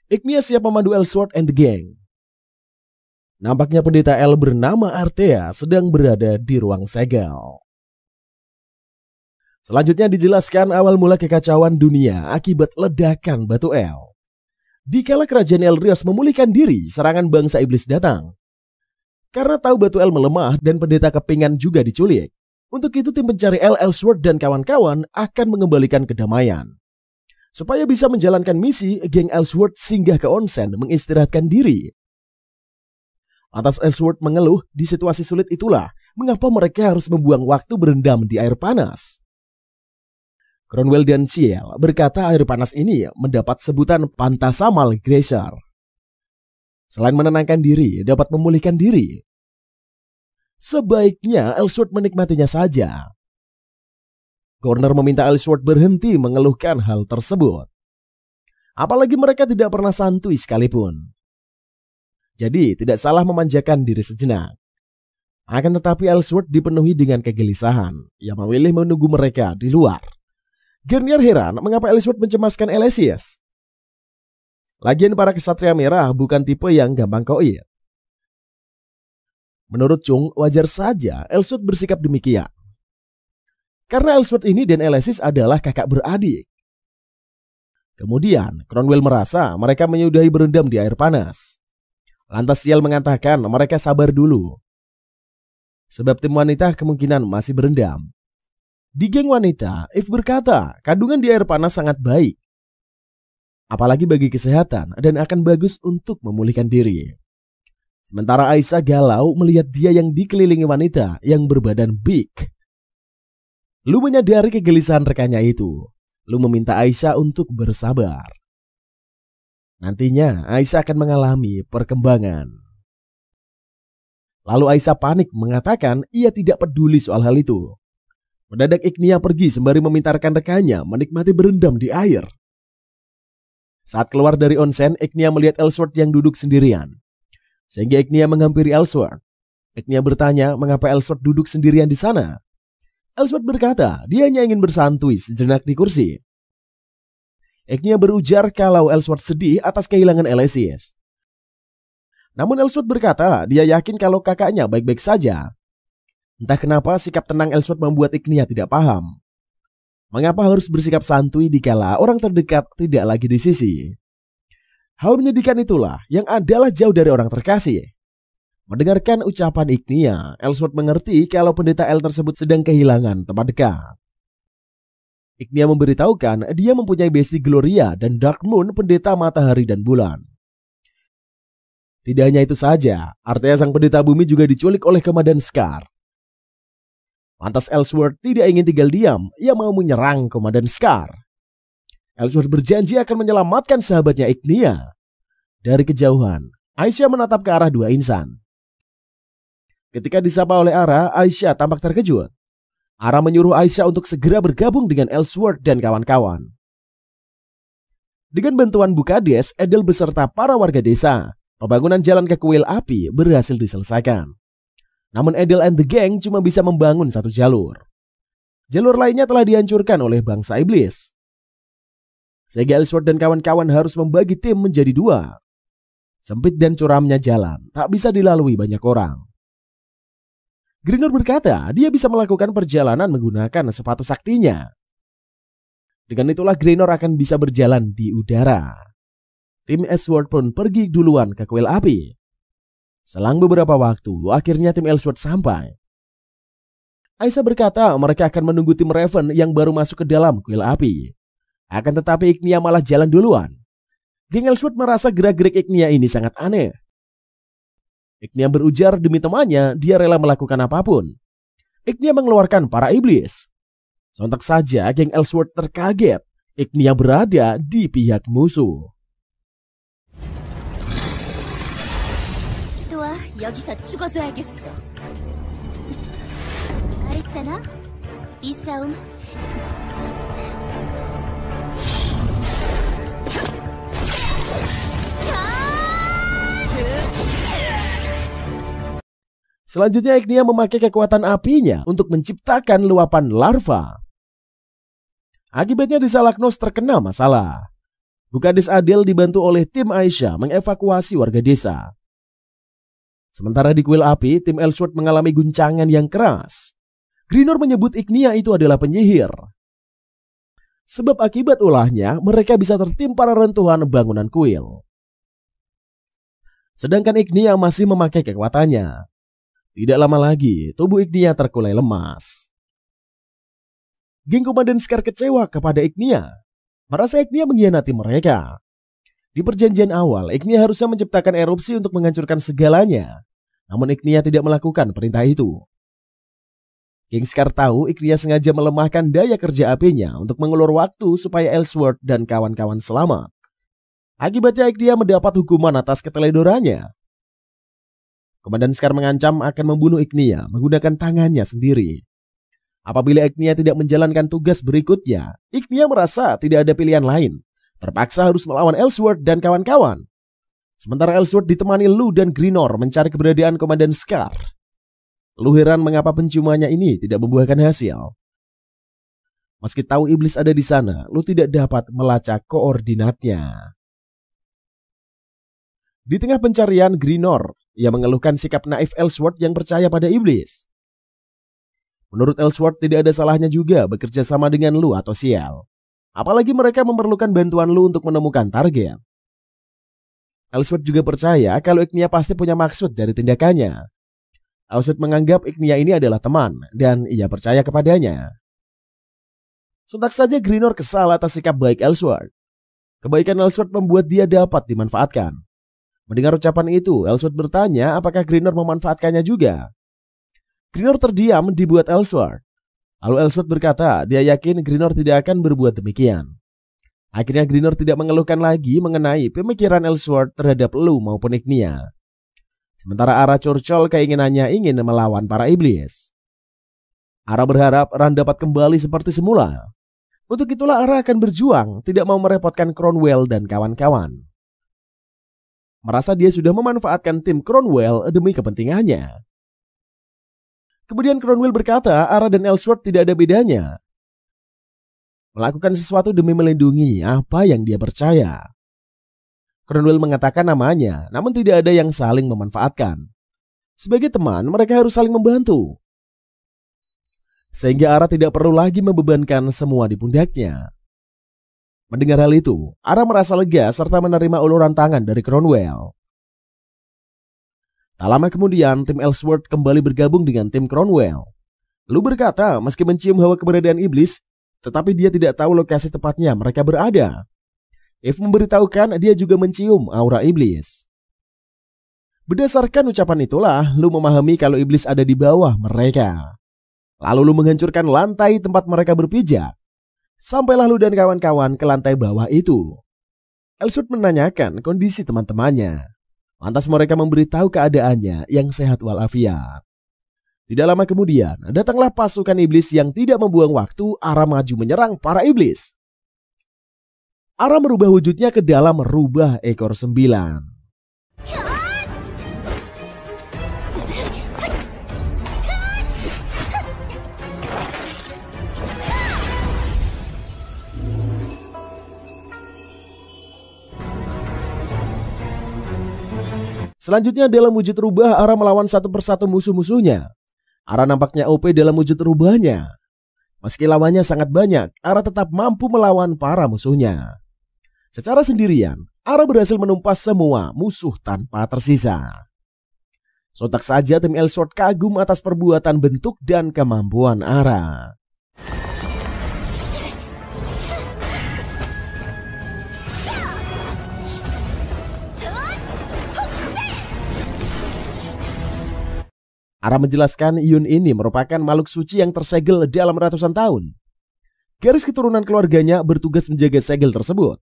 Ignia siap memandu Ellsworth and the gang. Nampaknya pendeta L bernama Artea sedang berada di ruang segel. Selanjutnya dijelaskan awal mula kekacauan dunia akibat ledakan batu El. Dikala kerajaan Elrios memulihkan diri, serangan bangsa iblis datang. Karena tahu batu El melemah dan pendeta kepingan juga diculik. Untuk itu tim pencari El, Ellsworth dan kawan-kawan akan mengembalikan kedamaian. Supaya bisa menjalankan misi, geng Ellsworth singgah ke onsen mengistirahatkan diri. Lantas Ellsworth mengeluh di situasi sulit itulah mengapa mereka harus membuang waktu berendam di air panas. Cromwell dan Ciel berkata air panas ini mendapat sebutan Pantasamal Glacier. Selain menenangkan diri, dapat memulihkan diri. Sebaiknya Ellsworth menikmatinya saja. Gardner meminta Ellsworth berhenti mengeluhkan hal tersebut. Apalagi mereka tidak pernah santuy sekalipun. Jadi tidak salah memanjakan diri sejenak. Akan tetapi Ellsworth dipenuhi dengan kegelisahan. Ia memilih menunggu mereka di luar. Garnier heran mengapa Ellsworth mencemaskan Elysius. Lagian para kesatria merah bukan tipe yang gampang koit. Menurut Chung, wajar saja Ellsworth bersikap demikian. Karena Ellsworth ini dan Elysius adalah kakak beradik. Kemudian, Cromwell merasa mereka menyudahi berendam di air panas. Lantas Ciel mengatakan mereka sabar dulu. Sebab tim wanita kemungkinan masih berendam. Di geng wanita, Eve berkata kandungan di air panas sangat baik. Apalagi bagi kesehatan dan akan bagus untuk memulihkan diri. Sementara Aisyah galau melihat dia yang dikelilingi wanita yang berbadan big. Lu menyadari kegelisahan rekannya itu. Lu meminta Aisyah untuk bersabar. Nantinya Aisyah akan mengalami perkembangan. Lalu Aisyah panik mengatakan ia tidak peduli soal hal itu. Mendadak Ignia pergi sembari meminta rekan-rekannya menikmati berendam di air. Saat keluar dari onsen, Ignia melihat Ellsworth yang duduk sendirian. Sehingga Ignia menghampiri Ellsworth. Ignia bertanya mengapa Ellsworth duduk sendirian di sana. Ellsworth berkata dia hanya ingin bersantui sejenak di kursi. Ignia berujar kalau Ellsworth sedih atas kehilangan Elysius. Namun Ellsworth berkata dia yakin kalau kakaknya baik-baik saja. Entah kenapa sikap tenang Ellsworth membuat Ignia tidak paham. Mengapa harus bersikap santuy dikala orang terdekat tidak lagi di sisi? Hal menyedihkan itulah yang adalah jauh dari orang terkasih. Mendengarkan ucapan Ignia, Ellsworth mengerti kalau pendeta L tersebut sedang kehilangan teman dekat. Ignia memberitahukan dia mempunyai bestie Gloria dan Dark Moon, pendeta matahari dan bulan. Tidak hanya itu saja, Artea sang pendeta bumi juga diculik oleh Komandan Scar. Lantas Ellsworth tidak ingin tinggal diam, ia mau menyerang Komandan Scar. Ellsworth berjanji akan menyelamatkan sahabatnya Ignia. Dari kejauhan, Aisyah menatap ke arah dua insan. Ketika disapa oleh Ara, Aisyah tampak terkejut. Ara menyuruh Aisyah untuk segera bergabung dengan Ellsworth dan kawan-kawan. Dengan bantuan Bukades, Edel beserta para warga desa, pembangunan jalan ke kuil api berhasil diselesaikan. Namun Edel and the gang cuma bisa membangun satu jalur. Jalur lainnya telah dihancurkan oleh bangsa iblis. Sehingga Ellsworth dan kawan-kawan harus membagi tim menjadi dua. Sempit dan curamnya jalan tak bisa dilalui banyak orang. Grinor berkata dia bisa melakukan perjalanan menggunakan sepatu saktinya. Dengan itulah Grinor akan bisa berjalan di udara. Tim Ellsworth pun pergi duluan ke kuil api. Selang beberapa waktu, akhirnya tim Ellsworth sampai. Aisyah berkata mereka akan menunggu tim Raven yang baru masuk ke dalam kuil api. Akan tetapi Ignia malah jalan duluan. Geng Ellsworth merasa gerak-gerik Ignia ini sangat aneh. Ignia berujar demi temannya dia rela melakukan apapun. Ignia mengeluarkan para iblis. Sontak saja geng Ellsworth terkaget. Ignia berada di pihak musuh. 여기서 죽어줘야겠어. 말했잖아. 이 싸움 Selanjutnya Ignia memakai kekuatan apinya untuk menciptakan luapan larva. Akibatnya desa Laknos terkena masalah. Bukades Adel dibantu oleh tim Aisyah mengevakuasi warga desa. Sementara di kuil api, tim Ellsworth mengalami guncangan yang keras. Greenor menyebut Ignia itu adalah penyihir. Sebab akibat ulahnya, mereka bisa tertimpa reruntuhan bangunan kuil. Sedangkan Ignia masih memakai kekuatannya. Tidak lama lagi, tubuh Ignia terkulai lemas. Geng Komandan Scar kecewa kepada Ignia. Merasa Ignia mengkhianati mereka. Di perjanjian awal, Ignia harusnya menciptakan erupsi untuk menghancurkan segalanya. Namun Ignia tidak melakukan perintah itu. Geng Scar tahu Ignia sengaja melemahkan daya kerja apinya untuk mengulur waktu supaya Ellsworth dan kawan-kawan selamat. Akibatnya Ignia mendapat hukuman atas keteledorannya. Komandan Scar mengancam akan membunuh Ignia menggunakan tangannya sendiri. Apabila Ignia tidak menjalankan tugas berikutnya, Ignia merasa tidak ada pilihan lain. Terpaksa harus melawan Ellsworth dan kawan-kawan. Sementara Ellsworth ditemani Lu dan Greenor mencari keberadaan Komandan Scar. Lu heran mengapa penciumannya ini tidak membuahkan hasil. Meski tahu iblis ada di sana, Lu tidak dapat melacak koordinatnya. Di tengah pencarian Greenor, ia mengeluhkan sikap naif Ellsworth yang percaya pada iblis. Menurut Ellsworth tidak ada salahnya juga bekerja sama dengan Lu atau Ciel. Apalagi mereka memerlukan bantuan Lu untuk menemukan target. Ellsworth juga percaya kalau Ignia pasti punya maksud dari tindakannya. Ellsworth menganggap Ignia ini adalah teman dan ia percaya kepadanya. Sontak saja Greenor kesal atas sikap baik Ellsworth. Kebaikan Ellsworth membuat dia dapat dimanfaatkan. Mendengar ucapan itu, Ellsworth bertanya apakah Greenor memanfaatkannya juga. Greenor terdiam dibuat Ellsworth. Lalu Ellsworth berkata dia yakin Greenor tidak akan berbuat demikian. Akhirnya Greenor tidak mengeluhkan lagi mengenai pemikiran Ellsworth terhadap Lu maupun Ignia. Sementara Ara curcol keinginannya ingin melawan para iblis. Ara berharap Ran dapat kembali seperti semula. Untuk itulah Ara akan berjuang, tidak mau merepotkan Cromwell dan kawan-kawan. Merasa dia sudah memanfaatkan tim Cromwell demi kepentingannya. Kemudian Cromwell berkata Ara dan Ellsworth tidak ada bedanya. Melakukan sesuatu demi melindungi apa yang dia percaya. Cromwell mengatakan namanya, namun tidak ada yang saling memanfaatkan. Sebagai teman, mereka harus saling membantu. Sehingga Ara tidak perlu lagi membebankan semua di pundaknya. Mendengar hal itu, Ara merasa lega serta menerima uluran tangan dari Cromwell. Tak lama kemudian, tim Ellsworth kembali bergabung dengan tim Cromwell. Lu berkata meski mencium hawa keberadaan iblis, tetapi dia tidak tahu lokasi tepatnya mereka berada. Eve memberitahukan dia juga mencium aura iblis. Berdasarkan ucapan itulah, Lu memahami kalau iblis ada di bawah mereka. Lalu Lu menghancurkan lantai tempat mereka berpijak. Sampailah Lu dan kawan-kawan ke lantai bawah itu. Ellsworth menanyakan kondisi teman-temannya. Lantas mereka memberitahu keadaannya yang sehat walafiat. Tidak lama kemudian, datanglah pasukan iblis yang tidak membuang waktu. Ara maju menyerang para iblis. Ara merubah wujudnya ke dalam merubah ekor 9. Selanjutnya dalam wujud rubah, Ara melawan satu persatu musuh-musuhnya. Ara nampaknya OP dalam wujud rubahnya. Meski lawannya sangat banyak, Ara tetap mampu melawan para musuhnya. Secara sendirian, Ara berhasil menumpas semua musuh tanpa tersisa. Sontak saja tim Ellsworth kagum atas perbuatan bentuk dan kemampuan Ara. Ara menjelaskan Yun ini merupakan makhluk suci yang tersegel dalam ratusan tahun. Garis keturunan keluarganya bertugas menjaga segel tersebut.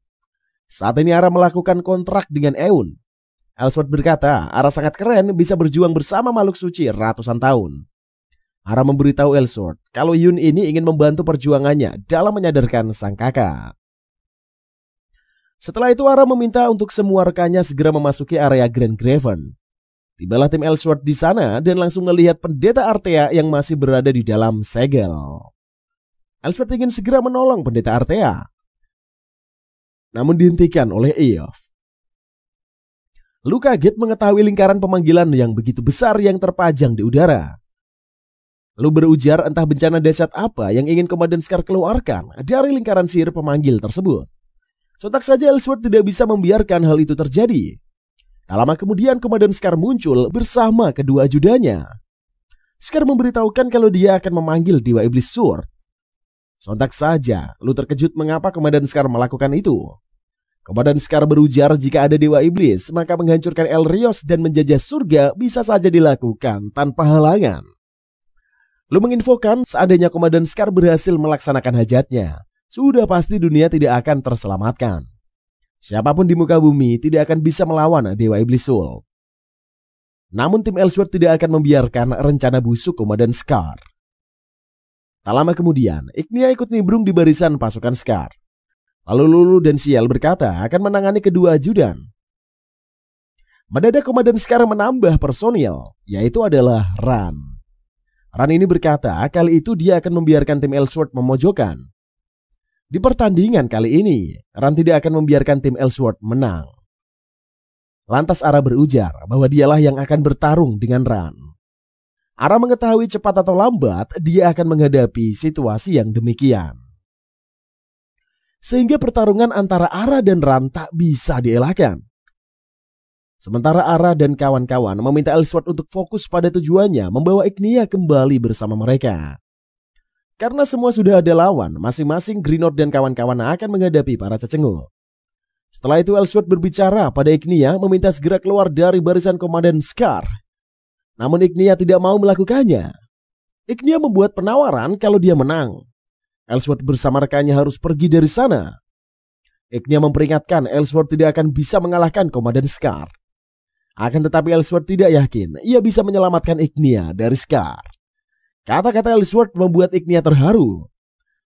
Saat ini Ara melakukan kontrak dengan Eun. Ellsworth berkata Ara sangat keren bisa berjuang bersama makhluk suci ratusan tahun. Ara memberitahu Ellsworth kalau Yun ini ingin membantu perjuangannya dalam menyadarkan sang kakak. Setelah itu Ara meminta untuk semua rekannya segera memasuki area Grand Graven. Tibalah tim Ellsworth di sana dan langsung melihat pendeta Artea yang masih berada di dalam segel. Ellsworth ingin segera menolong pendeta Artea, namun dihentikan oleh Eve. Lu kaget mengetahui lingkaran pemanggilan yang begitu besar yang terpajang di udara. Lu berujar entah bencana dahsyat apa yang ingin Komandan Scar keluarkan dari lingkaran sihir pemanggil tersebut. Sontak saja Ellsworth tidak bisa membiarkan hal itu terjadi. Tak lama kemudian Komandan Scar muncul bersama kedua ajudannya. Scar memberitahukan kalau dia akan memanggil Dewa Iblis Sword. Sontak saja Lu terkejut mengapa Komandan Scar melakukan itu. Komandan Scar berujar jika ada Dewa Iblis, maka menghancurkan Elrios dan menjajah surga bisa saja dilakukan tanpa halangan. Lu menginfokan seandainya Komandan Scar berhasil melaksanakan hajatnya, sudah pasti dunia tidak akan terselamatkan. Siapapun di muka bumi tidak akan bisa melawan Dewa Iblis Soul. Namun tim Ellsworth tidak akan membiarkan rencana busuk Komandan Scar. Tak lama kemudian, Ignia ikut nimbrung di barisan pasukan Scar. Lalu Lulu dan Ciel berkata akan menangani kedua ajudan. Mendadak Komandan Scar menambah personil, yaitu adalah Ran. Ran ini berkata kali itu dia akan membiarkan tim Ellsworth memojokkan. Di pertandingan kali ini, Ran tidak akan membiarkan tim Ellsworth menang. Lantas Ara berujar bahwa dialah yang akan bertarung dengan Ran. Ara mengetahui cepat atau lambat dia akan menghadapi situasi yang demikian. Sehingga pertarungan antara Ara dan Ran tak bisa dielakkan. Sementara Ara dan kawan-kawan meminta Ellsworth untuk fokus pada tujuannya membawa Ignia kembali bersama mereka. Karena semua sudah ada lawan, masing-masing Greenord dan kawan-kawan akan menghadapi para cecengu. Setelah itu Ellsworth berbicara pada Ignia meminta segera keluar dari barisan Komandan Scar. Namun Ignia tidak mau melakukannya. Ignia membuat penawaran kalau dia menang, Ellsworth bersama rekannya harus pergi dari sana. Ignia memperingatkan Ellsworth tidak akan bisa mengalahkan Komandan Scar. Akan tetapi Ellsworth tidak yakin ia bisa menyelamatkan Ignia dari Scar. Kata-kata Ellsworth membuat Ignia terharu.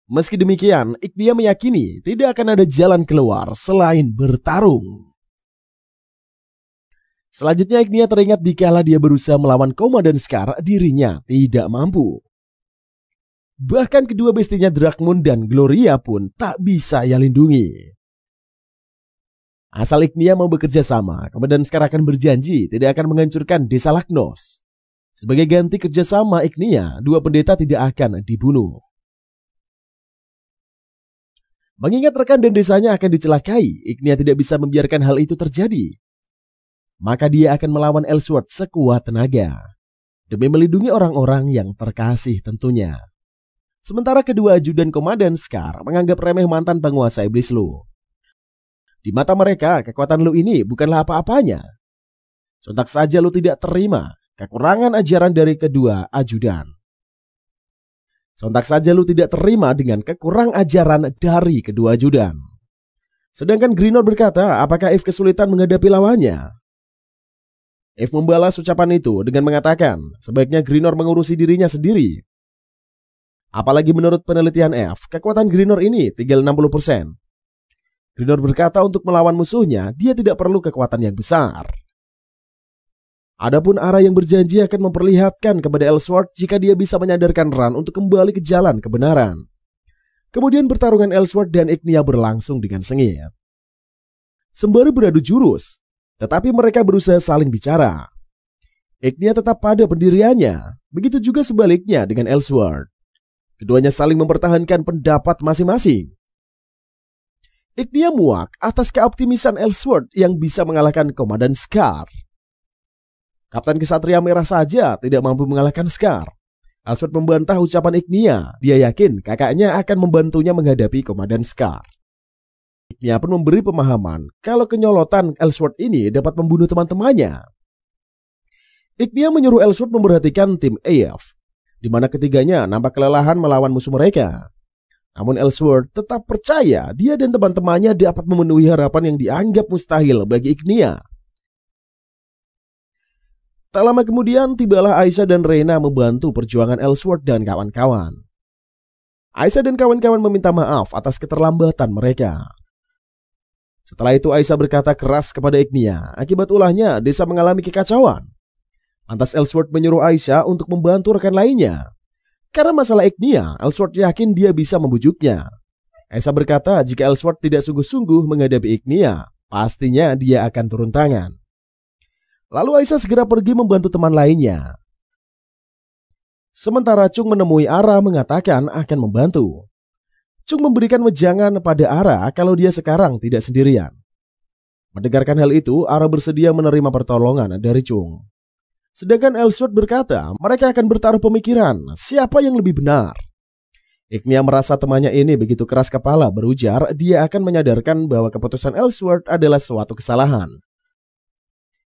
Meski demikian, Ignia meyakini tidak akan ada jalan keluar selain bertarung. Selanjutnya Ignia teringat dikala dia berusaha melawan Komandan Scar, dirinya tidak mampu. Bahkan kedua bestinya Drakmund dan Gloria pun tak bisa ia lindungi. Asal Ignia mau bekerja sama, Komandan Scar akan berjanji tidak akan menghancurkan desa Lagnos. Sebagai ganti kerjasama Ignia, dua pendeta tidak akan dibunuh. Mengingat rekan dan desanya akan dicelakai, Ignia tidak bisa membiarkan hal itu terjadi. Maka dia akan melawan Ellsworth sekuat tenaga, demi melindungi orang-orang yang terkasih tentunya. Sementara kedua ajudan Komandan Scar menganggap remeh mantan penguasa iblis Lu. Di mata mereka, kekuatan Lu ini bukanlah apa-apanya. Sontak saja Lu tidak terima kekurangan ajaran dari kedua ajudan. Sontak saja Lu tidak terima dengan kekurang ajaran dari kedua ajudan. Sedangkan Greenord berkata, apakah Eve kesulitan menghadapi lawannya? Eve membalas ucapan itu dengan mengatakan, sebaiknya Greenord mengurusi dirinya sendiri. Apalagi menurut penelitian Eve, kekuatan Greenord ini tinggal 60%. Greenord berkata untuk melawan musuhnya, dia tidak perlu kekuatan yang besar. Adapun Ara yang berjanji akan memperlihatkan kepada Ellsworth jika dia bisa menyadarkan Ran untuk kembali ke jalan kebenaran. Kemudian pertarungan Ellsworth dan Ignia berlangsung dengan sengit. Sembari beradu jurus, tetapi mereka berusaha saling bicara. Ignia tetap pada pendiriannya, begitu juga sebaliknya dengan Ellsworth. Keduanya saling mempertahankan pendapat masing-masing. Ignia muak atas keoptimisan Ellsworth yang bisa mengalahkan Komandan Scar. Kapten Kesatria Merah saja tidak mampu mengalahkan Scar. Ellsworth membantah ucapan Ignia. Dia yakin kakaknya akan membantunya menghadapi Komandan Scar. Ignia pun memberi pemahaman kalau kenyolotan Ellsworth ini dapat membunuh teman-temannya. Ignia menyuruh Ellsworth memperhatikan tim AF, di mana ketiganya nampak kelelahan melawan musuh mereka. Namun Ellsworth tetap percaya dia dan teman-temannya dapat memenuhi harapan yang dianggap mustahil bagi Ignia. Tak lama kemudian tibalah Aisyah dan Reyna membantu perjuangan Ellsworth dan kawan-kawan. Aisyah dan kawan-kawan meminta maaf atas keterlambatan mereka. Setelah itu Aisyah berkata keras kepada Ignia, akibat ulahnya desa mengalami kekacauan. Lantas Ellsworth menyuruh Aisyah untuk membantu rekan lainnya. Karena masalah Ignia, Ellsworth yakin dia bisa membujuknya. Aisyah berkata jika Ellsworth tidak sungguh-sungguh menghadapi Ignia, pastinya dia akan turun tangan. Lalu Aisyah segera pergi membantu teman lainnya. Sementara Chung menemui Ara mengatakan akan membantu. Chung memberikan wejangan pada Ara kalau dia sekarang tidak sendirian. Mendengarkan hal itu, Ara bersedia menerima pertolongan dari Chung. Sedangkan Ellsworth berkata mereka akan bertaruh pemikiran siapa yang lebih benar. Ignia merasa temannya ini begitu keras kepala, berujar dia akan menyadarkan bahwa keputusan Ellsworth adalah suatu kesalahan.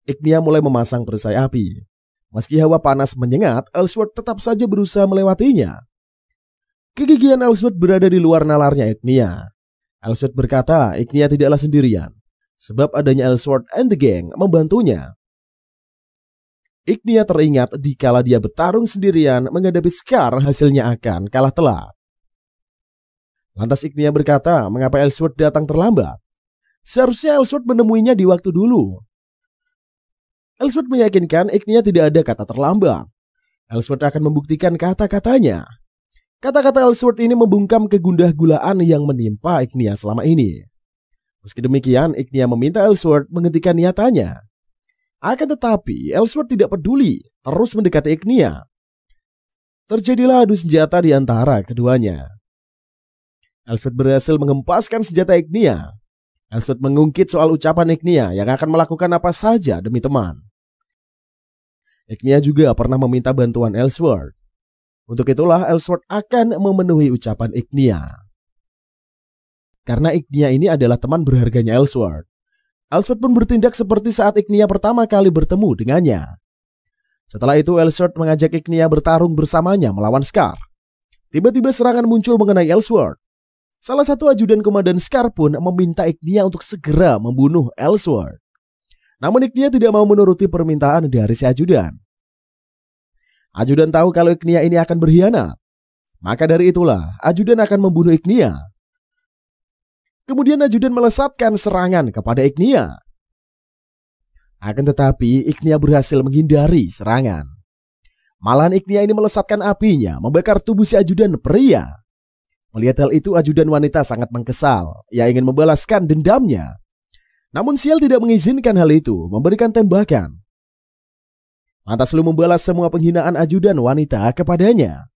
Ignia mulai memasang perisai api. Meski hawa panas menyengat, Ellsworth tetap saja berusaha melewatinya. Kegigihan Ellsworth berada di luar nalarnya Ignia. Ellsworth berkata Ignia tidaklah sendirian, sebab adanya Ellsworth and the gang membantunya. Ignia teringat dikala dia bertarung sendirian menghadapi Scar, hasilnya akan kalah telak. Lantas Ignia berkata mengapa Ellsworth datang terlambat. Seharusnya Ellsworth menemuinya di waktu dulu. Ellsworth meyakinkan Ignia tidak ada kata terlambat. Ellsworth akan membuktikan kata-katanya. Kata-kata Ellsworth ini membungkam kegundah gulaan yang menimpa Ignia selama ini. Meski demikian, Ignia meminta Ellsworth menghentikan niatannya. Akan tetapi, Ellsworth tidak peduli, terus mendekati Ignia. Terjadilah adu senjata di antara keduanya. Ellsworth berhasil mengempaskan senjata Ignia. Ellsworth mengungkit soal ucapan Ignia yang akan melakukan apa saja demi teman. Ignia juga pernah meminta bantuan Ellsworth. Untuk itulah Ellsworth akan memenuhi ucapan Ignia. Karena Ignia ini adalah teman berharganya Ellsworth. Ellsworth pun bertindak seperti saat Ignia pertama kali bertemu dengannya. Setelah itu Ellsworth mengajak Ignia bertarung bersamanya melawan Scar. Tiba-tiba serangan muncul mengenai Ellsworth. Salah satu ajudan komandan Scar pun meminta Ignia untuk segera membunuh Ellsworth. Namun Ignia tidak mau menuruti permintaan dari si ajudan. Ajudan tahu kalau Ignia ini akan berkhianat. Maka dari itulah ajudan akan membunuh Ignia. Kemudian ajudan melesatkan serangan kepada Ignia. Akan tetapi Ignia berhasil menghindari serangan. Malahan Ignia ini melesatkan apinya membakar tubuh si ajudan pria. Melihat hal itu ajudan wanita sangat mengkesal. Ia ingin membalaskan dendamnya. Namun Sial tidak mengizinkan hal itu, memberikan tembakan. Lantas Lu membalas semua penghinaan ajudan wanita kepadanya.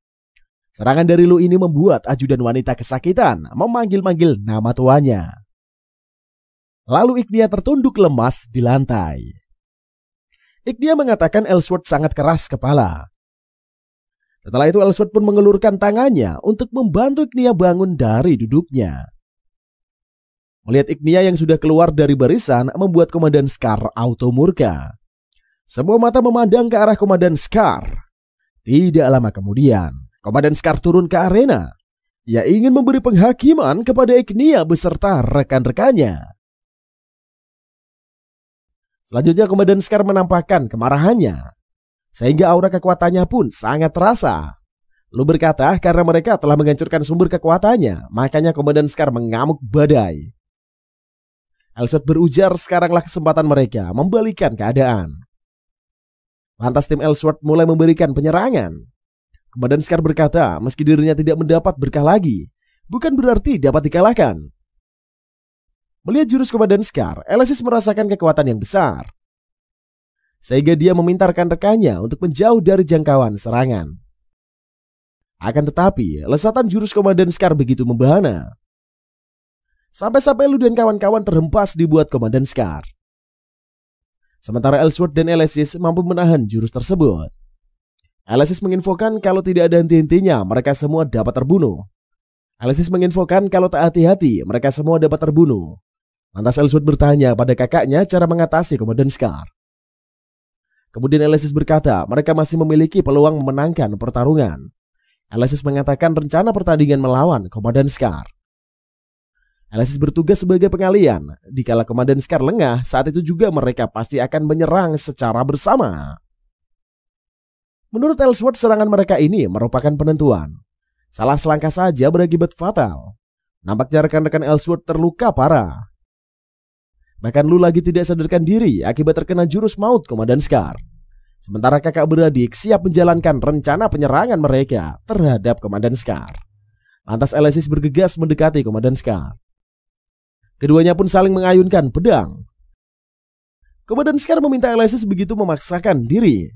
Serangan dari Lu ini membuat ajudan wanita kesakitan, memanggil-manggil nama tuannya. Lalu Ignia tertunduk lemas di lantai. Ignia mengatakan Ellsworth sangat keras kepala. Setelah itu Ellsworth pun mengelurkan tangannya untuk membantu Ignia bangun dari duduknya. Melihat Ignia yang sudah keluar dari barisan membuat Komandan Scar auto murka. Semua mata memandang ke arah Komandan Scar. Tidak lama kemudian Komandan Scar turun ke arena. Ia ingin memberi penghakiman kepada Ignia beserta rekan-rekannya. Selanjutnya Komandan Scar menampakkan kemarahannya. Sehingga aura kekuatannya pun sangat terasa. Lu berkata karena mereka telah menghancurkan sumber kekuatannya, makanya Komandan Scar mengamuk badai. Ellsworth berujar sekaranglah kesempatan mereka membalikan keadaan. Lantas tim Ellsworth mulai memberikan penyerangan. Komandan Scar berkata meski dirinya tidak mendapat berkah lagi, bukan berarti dapat dikalahkan. Melihat jurus Komandan Scar, Ellsworth merasakan kekuatan yang besar. Sehingga dia meminta rekan-rekannya untuk menjauh dari jangkauan serangan. Akan tetapi, lesatan jurus Komandan Scar begitu membahana. Sampai-sampai Lu dan kawan-kawan terhempas dibuat Komandan Scar. Sementara Ellsworth dan Ellsworth mampu menahan jurus tersebut. Ellsworth menginfokan kalau tidak ada henti-hentinya mereka semua dapat terbunuh. Ellsworth menginfokan kalau tak hati-hati mereka semua dapat terbunuh. Lantas Ellsworth bertanya pada kakaknya cara mengatasi Komandan Scar. Kemudian Ellsworth berkata mereka masih memiliki peluang memenangkan pertarungan. Ellsworth mengatakan rencana pertandingan melawan Komandan Scar. Ellsworth bertugas sebagai pengalian. Dikala Komandan Scar lengah, saat itu juga mereka pasti akan menyerang secara bersama. Menurut Ellsworth, serangan mereka ini merupakan penentuan. Salah selangkah saja berakibat fatal. Nampaknya rekan-rekan Ellsworth terluka parah. Bahkan Lu lagi tidak sadarkan diri akibat terkena jurus maut Komandan Scar. Sementara kakak beradik siap menjalankan rencana penyerangan mereka terhadap Komandan Scar. Lantas Alesis bergegas mendekati Komandan Scar. Keduanya pun saling mengayunkan pedang. Komandan Scar meminta Alesis begitu memaksakan diri.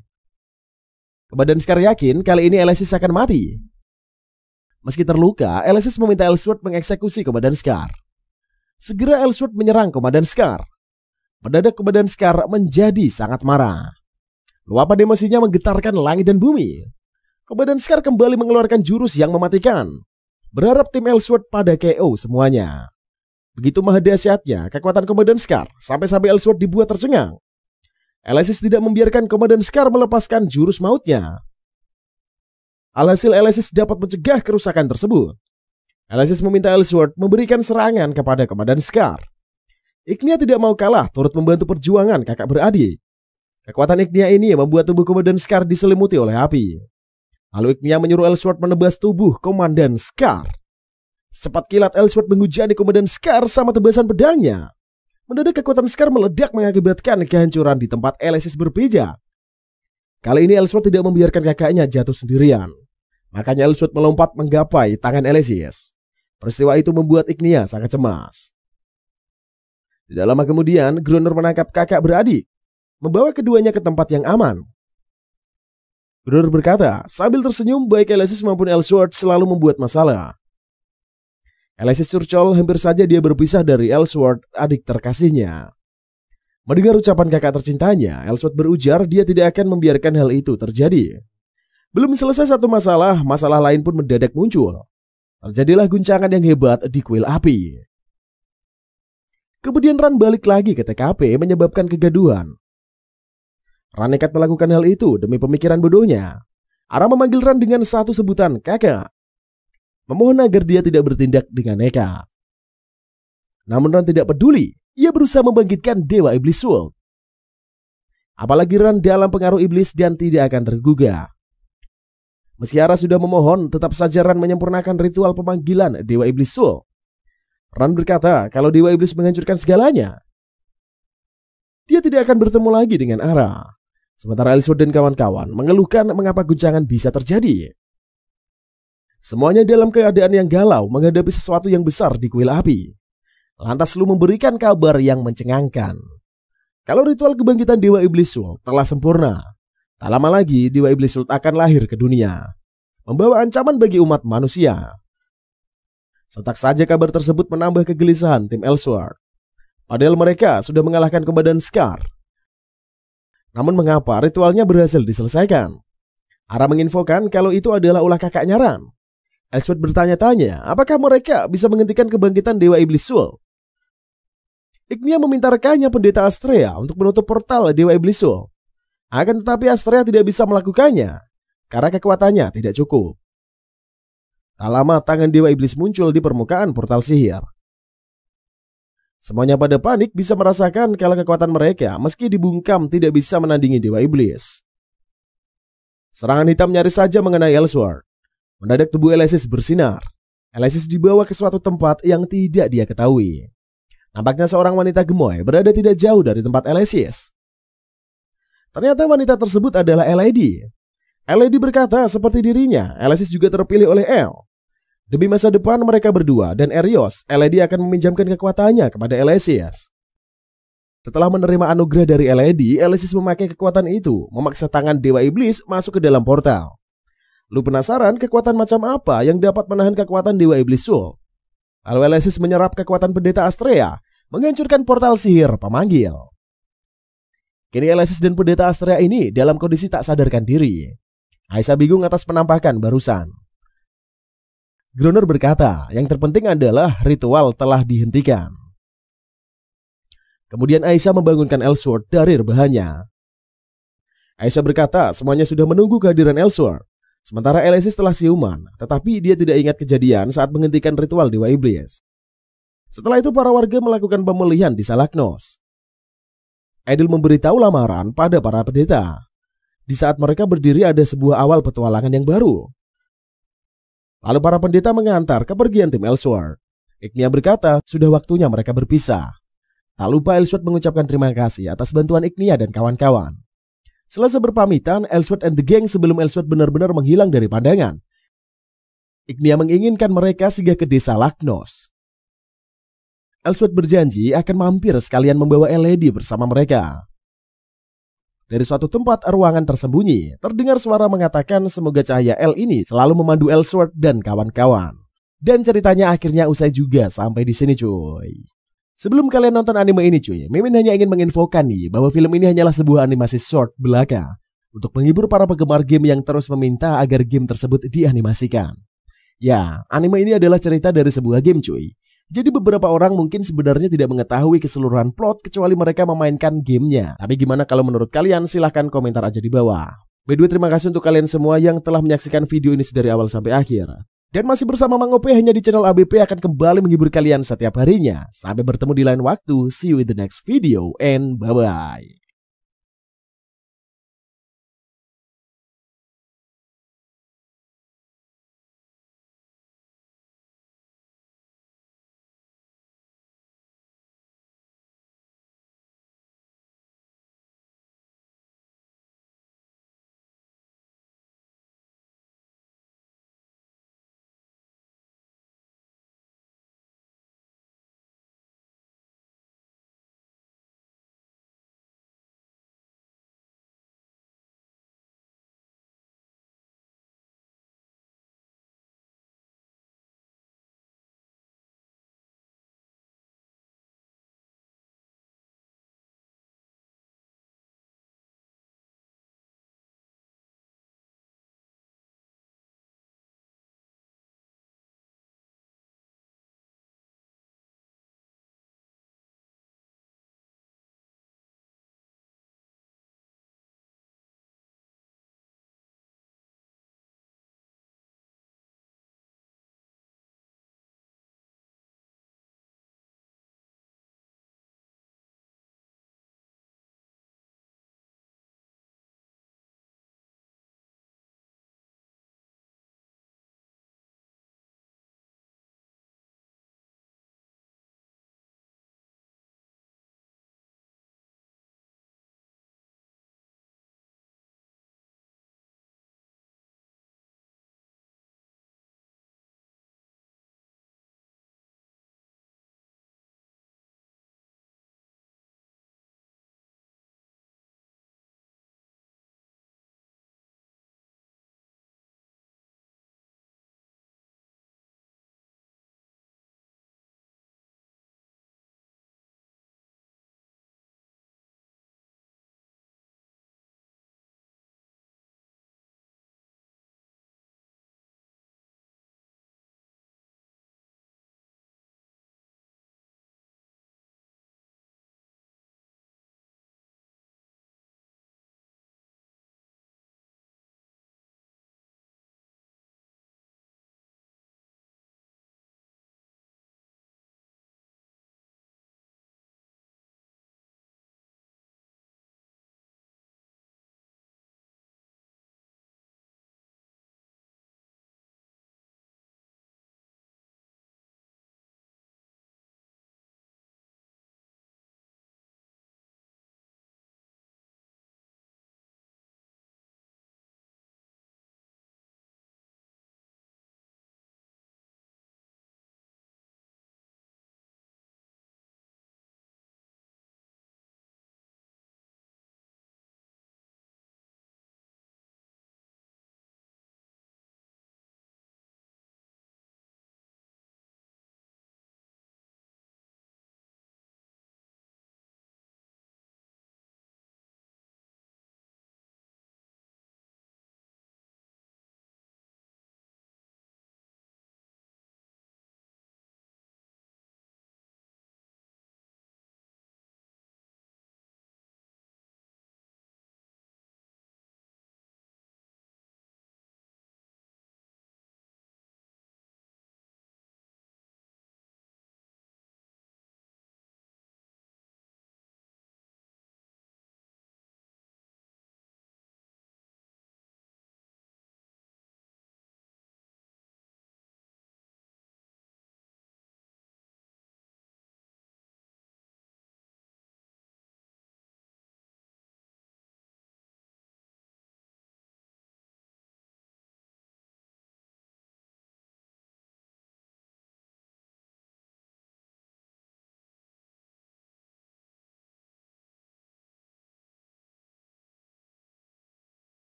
Komandan Scar yakin kali ini Alesis akan mati. Meski terluka, Alesis meminta Ellsworth mengeksekusi Komandan Scar. Segera Ellsworth menyerang Komandan Scar. Mendadak Komandan Scar menjadi sangat marah. Luapan emosinya menggetarkan langit dan bumi. Komandan Scar kembali mengeluarkan jurus yang mematikan, berharap tim Ellsworth pada KO semuanya. Begitu maha dahsyatnya kekuatan Komandan Scar sampai-sampai Ellsworth dibuat tercengang. Alesis tidak membiarkan Komandan Scar melepaskan jurus mautnya. Alhasil Alesis dapat mencegah kerusakan tersebut. Alesis meminta Ellsworth memberikan serangan kepada Komandan Scar. Ignia tidak mau kalah, turut membantu perjuangan kakak beradik. Kekuatan Ignia ini membuat tubuh Komandan Scar diselimuti oleh api. Lalu Ignia menyuruh Ellsworth menebas tubuh Komandan Scar. Secepat kilat Ellsworth menghujani Komandan Scar sama tebasan pedangnya. Mendadak kekuatan Scar meledak mengakibatkan kehancuran di tempat Alesis berpijak. Kali ini Ellsworth tidak membiarkan kakaknya jatuh sendirian. Makanya Ellsworth melompat menggapai tangan Alesis. Peristiwa itu membuat Ignia sangat cemas. Tidak lama kemudian, Groner menangkap kakak beradik, membawa keduanya ke tempat yang aman. Groner berkata, sambil tersenyum, baik Alesis maupun Ellsworth selalu membuat masalah. Alesis curcol, hampir saja dia berpisah dari Ellsworth, adik terkasihnya. Mendengar ucapan kakak tercintanya, Ellsworth berujar dia tidak akan membiarkan hal itu terjadi. Belum selesai satu masalah, masalah lain pun mendadak muncul. Terjadilah guncangan yang hebat di kuil api. Kemudian Ran balik lagi ke TKP menyebabkan kegaduhan. Ran nekat melakukan hal itu demi pemikiran bodohnya. Ara memanggil Ran dengan satu sebutan kakak, memohon agar dia tidak bertindak dengan nekat. Namun Ran tidak peduli. Ia berusaha membangkitkan Dewa Iblis Soul. Apalagi Ran dalam pengaruh iblis dan tidak akan tergugah. Meski Ara sudah memohon, tetap saja Ran menyempurnakan ritual pemanggilan Dewa Iblis Soul. Ran berkata kalau Dewa Iblis menghancurkan segalanya, dia tidak akan bertemu lagi dengan Ara. Sementara Ellsworth dan kawan-kawan mengeluhkan mengapa guncangan bisa terjadi. Semuanya dalam keadaan yang galau menghadapi sesuatu yang besar di kuil api. Lantas Lu memberikan kabar yang mencengangkan. Kalau ritual kebangkitan Dewa Iblis Soul telah sempurna, tak lama lagi Dewa Iblis Soul akan lahir ke dunia, membawa ancaman bagi umat manusia. Sontak saja kabar tersebut menambah kegelisahan tim Ellsworth. Padahal mereka sudah mengalahkan Komandan Scar. Namun mengapa ritualnya berhasil diselesaikan? Ara menginfokan kalau itu adalah ulah kakaknya Ran. Ellsworth bertanya-tanya apakah mereka bisa menghentikan kebangkitan Dewa Iblis Soul. Ignia meminta rekannya Pendeta Astrea untuk menutup portal Dewa Iblis Soul. Akan tetapi Astrea tidak bisa melakukannya karena kekuatannya tidak cukup. Tak lama tangan Dewa Iblis muncul di permukaan portal sihir. Semuanya pada panik bisa merasakan kalau kekuatan mereka meski dibungkam tidak bisa menandingi Dewa Iblis. Serangan hitam nyaris saja mengenai Ellsworth. Mendadak tubuh Alesis bersinar. Alesis dibawa ke suatu tempat yang tidak dia ketahui. Nampaknya seorang wanita gemoy berada tidak jauh dari tempat Alesis. Ternyata wanita tersebut adalah Lady. Lady berkata seperti dirinya, Alesis juga terpilih oleh El. Demi masa depan mereka berdua dan Erios, Lady akan meminjamkan kekuatannya kepada Alesis. Setelah menerima anugerah dari Lady, Alesis memakai kekuatan itu, memaksa tangan Dewa Iblis masuk ke dalam portal. Lu penasaran kekuatan macam apa yang dapat menahan kekuatan Dewa Iblis Soul? Lalu Alesis menyerap kekuatan Pendeta Astrea, menghancurkan portal sihir pemanggil. Kini Alesis dan Pendeta Astrea ini dalam kondisi tak sadarkan diri. Aisyah bingung atas penampakan barusan. Groner berkata, yang terpenting adalah ritual telah dihentikan. Kemudian Aisyah membangunkan Ellsworth dari rebahannya. Aisyah berkata semuanya sudah menunggu kehadiran Ellsworth. Sementara Alesis telah siuman, tetapi dia tidak ingat kejadian saat menghentikan ritual Dewa Iblis. Setelah itu para warga melakukan pemulihan di Salaknos. Edil memberitahu lamaran pada para pendeta. Di saat mereka berdiri ada sebuah awal petualangan yang baru. Lalu para pendeta mengantar kepergian tim Ellsworth. Ignia berkata sudah waktunya mereka berpisah. Tak lupa Ellsworth mengucapkan terima kasih atas bantuan Ignia dan kawan-kawan. Selesai berpamitan, Elsword and the Gang sebelum Elsword benar-benar menghilang dari pandangan. Ignia menginginkan mereka singgah ke desa Lagnos. Elsword berjanji akan mampir sekalian membawa Elodie bersama mereka. Dari suatu tempat ruangan tersembunyi, terdengar suara mengatakan semoga cahaya El ini selalu memandu Elsword dan kawan-kawan. Dan ceritanya akhirnya usai juga sampai di sini cuy. Sebelum kalian nonton anime ini cuy, Mimin hanya ingin menginfokan nih bahwa film ini hanyalah sebuah animasi short belaka untuk menghibur para penggemar game yang terus meminta agar game tersebut dianimasikan. Ya, anime ini adalah cerita dari sebuah game cuy. Jadi beberapa orang mungkin sebenarnya tidak mengetahui keseluruhan plot kecuali mereka memainkan gamenya. Tapi gimana kalau menurut kalian? Silahkan komentar aja di bawah. By the way, terima kasih untuk kalian semua yang telah menyaksikan video ini dari awal sampai akhir. Dan masih bersama Mang Ope hanya di channel ABP akan kembali menghibur kalian setiap harinya. Sampai bertemu di lain waktu. See you in the next video and bye-bye.